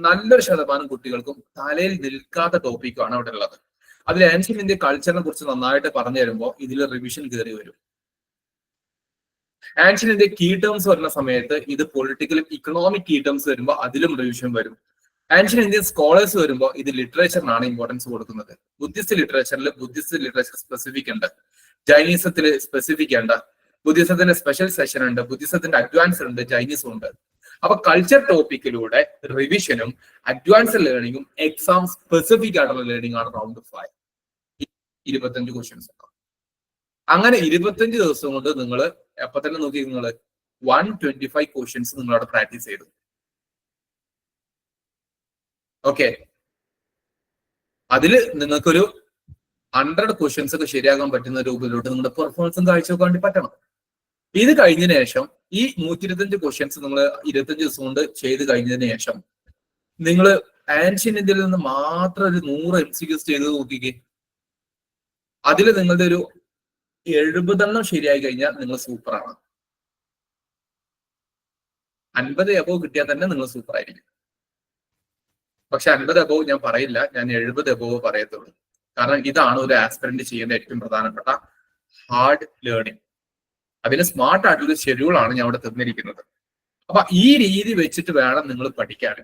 നല്ലൊരു ശതമാനം കുട്ടികൾക്കും തലയിൽ നിൽക്കാത്ത ടോപ്പിക്കാണ് അവിടെ ഉള്ളത്. അതിൽ ആൻഷ്യന്റ് ഇന്ത്യ കൾച്ചറിനെ കുറിച്ച് നന്നായിട്ട് പറഞ്ഞു തരുമ്പോൾ ഇതിൽ റിവിഷൻ കയറി വരും. ആൻഷ്യൻ ഇന്ത്യ കീ ടേംസ് വരുന്ന സമയത്ത് ഇത് പൊളിറ്റിക്കലും ഇക്കണോമിക് കീ ടേംസ് വരുമ്പോൾ അതിലും റിവിഷൻ വരും. ആൻഷ്യൻ ഇന്ത്യൻ സ്കോളേഴ്സ് വരുമ്പോൾ ഇത് ലിറ്ററേച്ചറിനാണ് ഇമ്പോർട്ടൻസ് കൊടുക്കുന്നത്. ബുദ്ധിസ്റ്റ് ലിറ്ററേച്ചർ സ്പെസിഫിക് ഉണ്ട്, ജൈനിസത്തിൽ സ്പെസിഫിക് ഉണ്ട്, ബുദ്ധിസത്തിന്റെ സ്പെഷ്യൽ സെഷൻ ഉണ്ട്, ബുദ്ധിസത്തിന്റെ അഡ്വാൻസ് ഉണ്ട്, ജൈനിസം ഉണ്ട്. അപ്പൊ കൾച്ചർ ടോപ്പിക്കിലൂടെ റിവിഷനും അഡ്വാൻസ് ലേണിംഗും എക്സാം സ്പെസിഫിക് ആയിട്ടുള്ള ലേണിംഗ് ആണ് റൗണ്ട് 5. 25 ക്വസ്റ്റ്യൻസ്. അങ്ങനെ 25 ദിവസം കൊണ്ട് നിങ്ങൾ എപ്പൊ തന്നെ നോക്കി നിങ്ങൾ 125 ക്വസ്റ്റ്യൻസ് നിങ്ങളവിടെ പ്രാക്ടീസ് ചെയ്തു. ഓക്കെ, അതിൽ നിങ്ങൾക്കൊരു 100 ക്വസ്റ്റ്യൻസ് ഒക്കെ ശരിയാക്കാൻ പറ്റുന്ന രൂപത്തിലോട്ട് നിങ്ങളുടെ പെർഫോമൻസും കാഴ്ചവെക്കാൻ വേണ്ടി പറ്റണം. ഇത് കഴിഞ്ഞതിന് ശേഷം ഈ 125 ക്വസ്റ്റ്യൻസ് നിങ്ങൾ 25 ദിവസം കൊണ്ട് ചെയ്ത് കഴിഞ്ഞതിന് ശേഷം നിങ്ങൾ ആൻഷ്യൻ ഇന്ത്യയിൽ നിന്ന് മാത്രം ഒരു 100 MCQs ചെയ്ത് നോക്കിക്കേ. അതിൽ നിങ്ങളുടെ ഒരു 70 ശരിയായി കഴിഞ്ഞാൽ നിങ്ങൾ സൂപ്പറാണ്. 50 എബോവ് കിട്ടിയാൽ തന്നെ നിങ്ങൾ സൂപ്പർ ആയിരിക്കും. പക്ഷെ 50 എബോവ് ഞാൻ പറയില്ല, ഞാൻ 70 എബോവ് പറയത്തുള്ളൂ. കാരണം ഇതാണ് ഒരു ആസ്പിറന്റ് ചെയ്യേണ്ട ഏറ്റവും പ്രധാനപ്പെട്ട ഹാർഡ് ലേണിംഗ്. അതിന് സ്മാർട്ട് ആയിട്ടുള്ള ഷെഡ്യൂളാണ് ഞാൻ അവിടെ തന്നിരിക്കുന്നത്. അപ്പൊ ഈ രീതി വെച്ചിട്ട് വേണം നിങ്ങൾ പഠിക്കാൻ.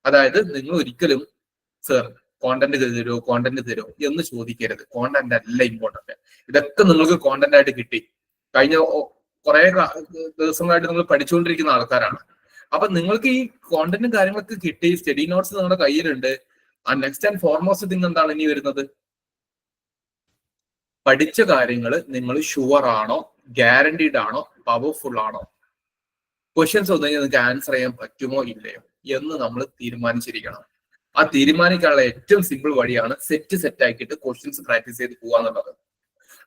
അതായത് നിങ്ങൾ ഒരിക്കലും സർ കോണ്ടന്റ് തരുമോ എന്ന് ചോദിക്കരുത്. കോണ്ടന്റ് അല്ല ഇമ്പോർട്ടന്റ്. ഇതൊക്കെ നിങ്ങൾക്ക് കോണ്ടന്റ് ആയിട്ട് കിട്ടി. കഴിഞ്ഞ കുറെ ദിവസങ്ങളായിട്ട് നിങ്ങൾ പഠിച്ചുകൊണ്ടിരിക്കുന്ന ആൾക്കാരാണ്. അപ്പൊ നിങ്ങൾക്ക് ഈ കോണ്ടന്റും കാര്യങ്ങളൊക്കെ കിട്ടി, സ്റ്റഡി നോട്ട്സ് നിങ്ങളുടെ കയ്യിലുണ്ട്. ആ നെക്സ്റ്റ് ആൻഡ് ഫോർമോസ്റ്റ് തിങ് എന്താണ് ഇനി വരുന്നത്? പഠിച്ച കാര്യങ്ങൾ നിങ്ങൾ ഷുവർ ആണോ, ഗ്യാരണ്ടീഡ് ആണോ, പവർഫുൾ ആണോ? ക്വസ്റ്റ്യൻസ് വന്നു കഴിഞ്ഞാൽ നിങ്ങൾക്ക് ആൻസർ ചെയ്യാൻ പറ്റുമോ ഇല്ലയോ എന്ന് നമ്മൾ തീരുമാനിച്ചിരിക്കണം. ആ തീരുമാനിക്കാനുള്ള ഏറ്റവും സിമ്പിൾ വഴിയാണ് സെറ്റ് ആക്കിയിട്ട് ക്വസ്റ്റ്യൻസ് പ്രാക്ടീസ് ചെയ്ത് പോവാന്നുള്ളത്.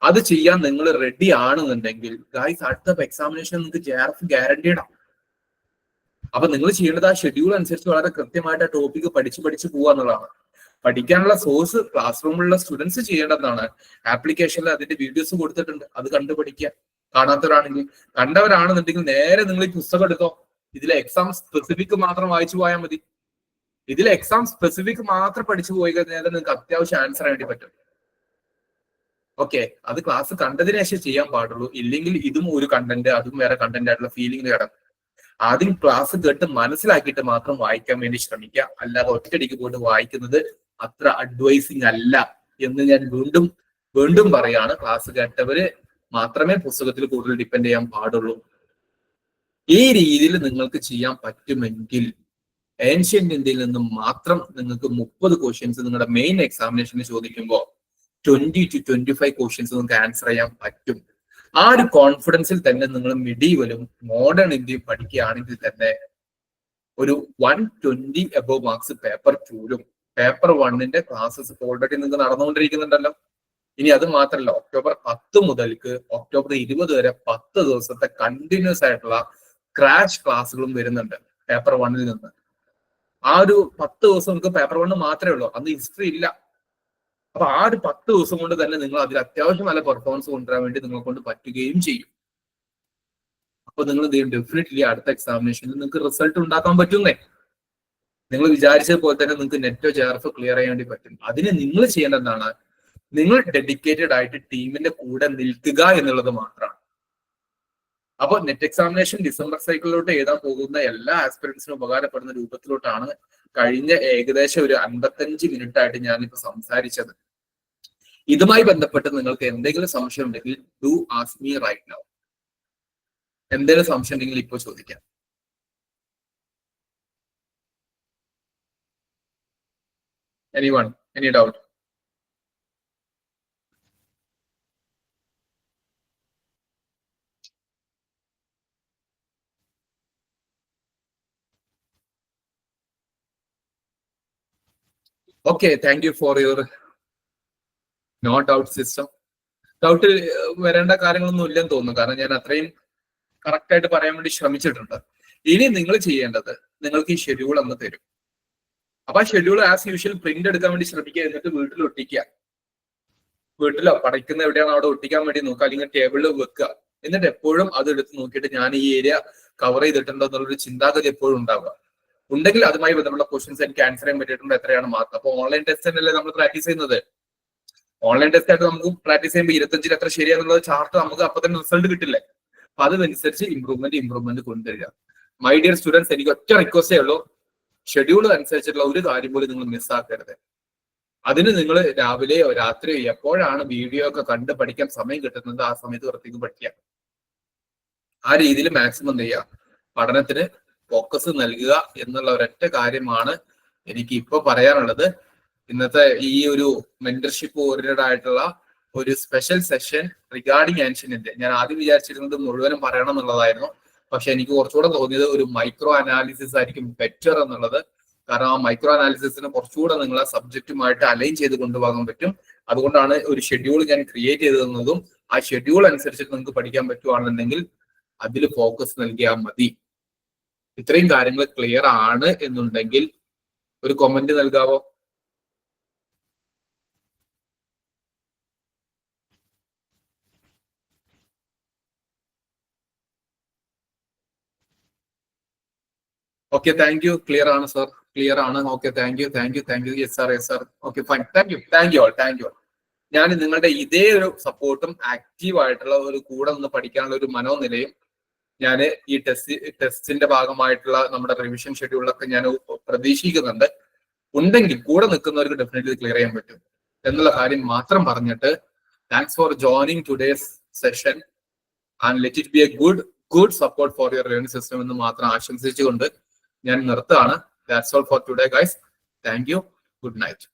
അത് ചെയ്യാൻ നിങ്ങൾ റെഡി ആണെന്നുണ്ടെങ്കിൽ ഗൈസ് അടുത്ത എക്സാമിനേഷൻ നിങ്ങൾക്ക് JRF ഗ്യാരണ്ടീഡ് ആണ്. അപ്പൊ നിങ്ങൾ ചെയ്യേണ്ടത് ആ ഷെഡ്യൂൾ അനുസരിച്ച് വളരെ കൃത്യമായിട്ട് ആ ടോപ്പിക്ക് പഠിച്ച് പോവാന്നുള്ളതാണ്. പഠിക്കാനുള്ള സോഴ്സ് ക്ലാസ് റൂമിലുള്ള സ്റ്റുഡൻസ് ചെയ്യേണ്ടതാണ്. ആപ്ലിക്കേഷനിൽ അതിന്റെ വീഡിയോസ് കൊടുത്തിട്ടുണ്ട്, അത് കണ്ടു പഠിക്കുക. കാണാത്തവരാണെങ്കിൽ, കണ്ടവരാണെന്നുണ്ടെങ്കിൽ നേരെ നിങ്ങൾ ഈ പുസ്തകം എടുത്തോ. ഇതിലെ എക്സാം സ്പെസിഫിക് മാത്രം വായിച്ചു പോയാൽ മതി. ഇതിൽ എക്സാം സ്പെസിഫിക് മാത്രം പഠിച്ചു പോയി കഴിഞ്ഞാൽ നിങ്ങൾക്ക് അത്യാവശ്യം ആൻസർ വേണ്ടി പറ്റും. ഓക്കെ, അത് ക്ലാസ് കണ്ടതിന് ശേഷം ചെയ്യാൻ പാടുള്ളൂ. ഇല്ലെങ്കിൽ ഇതും ഒരു കണ്ടന്റ്, അതും വേറെ കണ്ടന്റ് ആയിട്ടുള്ള ഫീലിംഗ് കിടക്കും. ആദ്യം ക്ലാസ് കേട്ട് മനസ്സിലാക്കിയിട്ട് മാത്രം വായിക്കാൻ വേണ്ടി ശ്രമിക്കുക. അല്ലാതെ ഒറ്റയടിക്ക് പോയിട്ട് വായിക്കുന്നത് അത്ര അഡ്വൈസിങ് അല്ല എന്ന് ഞാൻ വീണ്ടും പറയാണ്. ക്ലാസ് കേട്ടവര് മാത്രമേ പുസ്തകത്തിൽ കൂടുതൽ ഡിപ്പെൻഡ് ചെയ്യാൻ പാടുള്ളൂ. ഈ രീതിയിൽ നിങ്ങൾക്ക് ചെയ്യാൻ പറ്റുമെങ്കിൽ ഏൻഷ്യന്റ് ഇന്ത്യയിൽ നിന്നും മാത്രം നിങ്ങൾക്ക് 30 ക്വസ്റ്റ്യൻസ് നിങ്ങളുടെ മെയിൻ എക്സാമിനേഷന് ചോദിക്കുമ്പോൾ 20 to 25 ക്വസ്റ്റ്യൻസ് നിങ്ങൾക്ക് ആൻസർ ചെയ്യാൻ പറ്റും. ആ ഒരു കോൺഫിഡൻസിൽ തന്നെ നിങ്ങൾ മിഡീവലും മോഡേൺ ഇന്ത്യയും പഠിക്കുകയാണെങ്കിൽ തന്നെ ഒരു 120 എബോവ് മാർക്സ് പേപ്പർ 2ലും പേപ്പർ 1ന്റെ ക്ലാസ്സസ് ഓൾറെഡി നിങ്ങൾക്ക് നടന്നുകൊണ്ടിരിക്കുന്നുണ്ടല്ലോ. ഇനി അത് മാത്രമല്ല, ഒക്ടോബർ 10 മുതൽക്ക് ഒക്ടോബർ 20 വരെ 10 ദിവസത്തെ കണ്ടിന്യൂസ് ആയിട്ടുള്ള ക്രാഷ് ക്ലാസ്സുകളും വരുന്നുണ്ട് പേപ്പർ 1ൽ നിന്ന്. ആ ഒരു 10 ദിവസം നിങ്ങൾക്ക് പേപ്പർ 1 മാത്രമേ ഉള്ളൂ, അന്ന് ഹിസ്റ്ററി ഇല്ല. അപ്പൊ ആ ഒരു 10 ദിവസം കൊണ്ട് തന്നെ നിങ്ങൾ അതിൽ അത്യാവശ്യം നല്ല പെർഫോമൻസ് കൊണ്ടുവരാൻ വേണ്ടി നിങ്ങളെ കൊണ്ട് പറ്റുകയും ചെയ്യും. അപ്പൊ നിങ്ങൾ ഡെഫിനറ്റ്ലി അടുത്ത എക്സാമിനേഷനിൽ നിങ്ങൾക്ക് റിസൾട്ട് ഉണ്ടാക്കാൻ പറ്റുന്നേ. നിങ്ങൾ വിചാരിച്ചത് പോലെ തന്നെ നിങ്ങൾക്ക് നെറ്റോ JRF ക്ലിയർ ചെയ്യാൻ വേണ്ടി പറ്റും. അതിന് നിങ്ങൾ ചെയ്യേണ്ടതാണ്, നിങ്ങൾ ഡെഡിക്കേറ്റഡ് ആയിട്ട് ടീമിന്റെ കൂടെ നിൽക്കുക എന്നുള്ളത് മാത്രമാണ്. അപ്പൊ നെറ്റ് എക്സാമിനേഷൻ ഡിസംബർ സൈക്കിളിലോട്ട് എഴുതാൻ പോകുന്ന എല്ലാ ആസ്പിറൻസിനും ഉപകാരപ്പെടുന്ന രൂപത്തിലോട്ടാണ് കഴിഞ്ഞ ഏകദേശം ഒരു 55 മിനിറ്റ് ആയിട്ട് ഞാനിപ്പോ സംസാരിച്ചത്. ഇതുമായി ബന്ധപ്പെട്ട് നിങ്ങൾക്ക് എന്തെങ്കിലും സംശയം ഉണ്ടെങ്കിൽ do ask me right now. എന്തെങ്കിലും സംശയം ഉണ്ടെങ്കിൽ ഇപ്പൊ ചോദിക്കാം. Anyone, any doubt? Okay, thank you for your no doubt system. Doubt വരേണ്ട കാര്യങ്ങളൊന്നും ഇല്ലെന്ന് തോന്നുന്നു, കാരണം ഞാൻ അത്രയും കറക്റ്റ് ആയിട്ട് പറയാൻ വേണ്ടി ശ്രമിച്ചിട്ടുണ്ട്. ഇനി നിങ്ങൾ ചെയ്യേണ്ടത്, നിങ്ങൾക്ക് ഈ ഷെഡ്യൂൾ ഒന്ന് തരും. അപ്പൊ ആ ഷെഡ്യൂൾ ആസ് യൂഷ്വൽ പ്രിന്റ് എടുക്കാൻ വേണ്ടി ശ്രമിക്കുക. എന്നിട്ട് വീട്ടിൽ ഒട്ടിക്കുക. വീട്ടിലോ പഠിക്കുന്ന എവിടെയാണോ അവിടെ ഒട്ടിക്കാൻ വേണ്ടി നോക്കുക, അല്ലെങ്കിൽ ടേബിളിൽ വെക്കുക. എന്നിട്ട് എപ്പോഴും അത് എടുത്ത് നോക്കിയിട്ട് ഞാൻ ഈ ഏരിയ കവർ ചെയ്തിട്ടുണ്ടോ എന്നുള്ളൊരു ചിന്താഗതി എപ്പോഴും ഉണ്ടാവുക. ഉണ്ടെങ്കിൽ അതുമായി ബന്ധപ്പെട്ട ക്വസ്റ്റ്യൻസ് എനിക്ക് ആൻസർ ചെയ്യാൻ പറ്റിയിട്ടുണ്ട്, എത്രയാണ് മാർക്ക്. അപ്പൊ ഓൺലൈൻ ടെസ്റ്റ് തന്നെയല്ലേ നമ്മൾ പ്രാക്ടീസ് ചെയ്യുന്നത്. ഓൺലൈൻ ടെസ്റ്റ് ആയിട്ട് നമുക്ക് പ്രാക്ടീസ് ചെയ്യുമ്പോൾ 25ൽ എത്ര ശരിയാണെന്നുള്ള ചാർട്ട് നമുക്ക് അപ്പൊ തന്നെ റിസൾട്ട് കിട്ടില്ലേ. അപ്പൊ അതനുസരിച്ച് ഇമ്പ്രൂവ്മെന്റ് കൊണ്ടുവരിക. മൈ ഡിയർ സ്റ്റുഡൻസ്, എനിക്ക് ഒറ്റ റിക്വസ്റ്റേ ഉള്ളൂ, ഷെഡ്യൂൾ അനുസരിച്ചുള്ള ഒരു കാര്യം പോലും നിങ്ങൾ മിസ്സാക്കരുത്. അതിന് നിങ്ങൾ രാവിലെയോ രാത്രിയോ എപ്പോഴാണ് വീഡിയോ ഒക്കെ കണ്ട് പഠിക്കാൻ സമയം കിട്ടുന്നത് ആ സമയത്ത് പുറത്തേക്ക് പഠിക്കുക. ആ രീതിയിൽ മാക്സിമം എന്ത് ചെയ്യുക, പഠനത്തിന് ഫോക്കസ് നൽകുക എന്നുള്ള ഒരൊറ്റ കാര്യമാണ് എനിക്ക് ഇപ്പൊ പറയാനുള്ളത്. ഇന്നത്തെ ഈ ഒരു മെന്റർഷിപ്പ് ഓറിയന്റഡ് ആയിട്ടുള്ള ഒരു സ്പെഷ്യൽ സെഷൻ റിഗാർഡിങ് ആൻഷ്യന്റ്, ഞാൻ ആദ്യം വിചാരിച്ചിരുന്നത് മുഴുവനും പറയണം എന്നുള്ളതായിരുന്നു. പക്ഷെ എനിക്ക് കുറച്ചുകൂടെ തോന്നിയത് ഒരു മൈക്രോ അനാലിസിസ് ആയിരിക്കും ബെറ്റർ എന്നുള്ളത്. കാരണം ആ മൈക്രോ അനാലിസിസിന് കുറച്ചുകൂടെ നിങ്ങളെ സബ്ജക്റ്റുമായിട്ട് അലൈൻ ചെയ്ത് കൊണ്ടുപോകാൻ പറ്റും. അതുകൊണ്ടാണ് ഒരു ഷെഡ്യൂൾ ഞാൻ ക്രിയേറ്റ് ചെയ്ത് തന്നതും. ആ ഷെഡ്യൂൾ അനുസരിച്ചിട്ട് നിങ്ങൾക്ക് പഠിക്കാൻ പറ്റുവാണെന്നുണ്ടെങ്കിൽ അതിൽ ഫോക്കസ് നൽകിയാൽ മതി. ഇത്രയും കാര്യങ്ങൾ ക്ലിയർ ആണ് എന്നുണ്ടെങ്കിൽ ഒരു കമന്റ് നൽകാവോ? Okay, thank you. ക്ലിയർ ആണ് സർ, ക്ലിയർ ആണ്. Okay, thank you. Yes sir, yes sir. Okay, fine. Thank you all. ഞാൻ നിങ്ങളുടെ ഇതേ ഒരു സപ്പോർട്ടും ആക്റ്റീവ് ആയിട്ടുള്ള ഒരു കൂടെ നിന്ന് പഠിക്കാനുള്ള ഒരു മനോനിലയും ഞാൻ ഈ ടെസ്റ്റിന്റെ ഭാഗമായിട്ടുള്ള നമ്മുടെ റിവിഷൻ ഷെഡ്യൂളിലൊക്കെ ഞാൻ പ്രതീക്ഷിക്കുന്നുണ്ട്. ഉണ്ടെങ്കിൽ കൂടെ നിൽക്കുന്നവർക്ക് ഡെഫിനറ്റ്ലി ക്ലിയർ ചെയ്യാൻ പറ്റും എന്നുള്ള കാര്യം മാത്രം പറഞ്ഞിട്ട്, thanks for joining today's session and let it be a good support for your learning system എന്ന് മാത്രം ആശംസിച്ചുകൊണ്ട് ഞാൻ നിർത്താണ്. That's all for today guys. Thank you. Good night.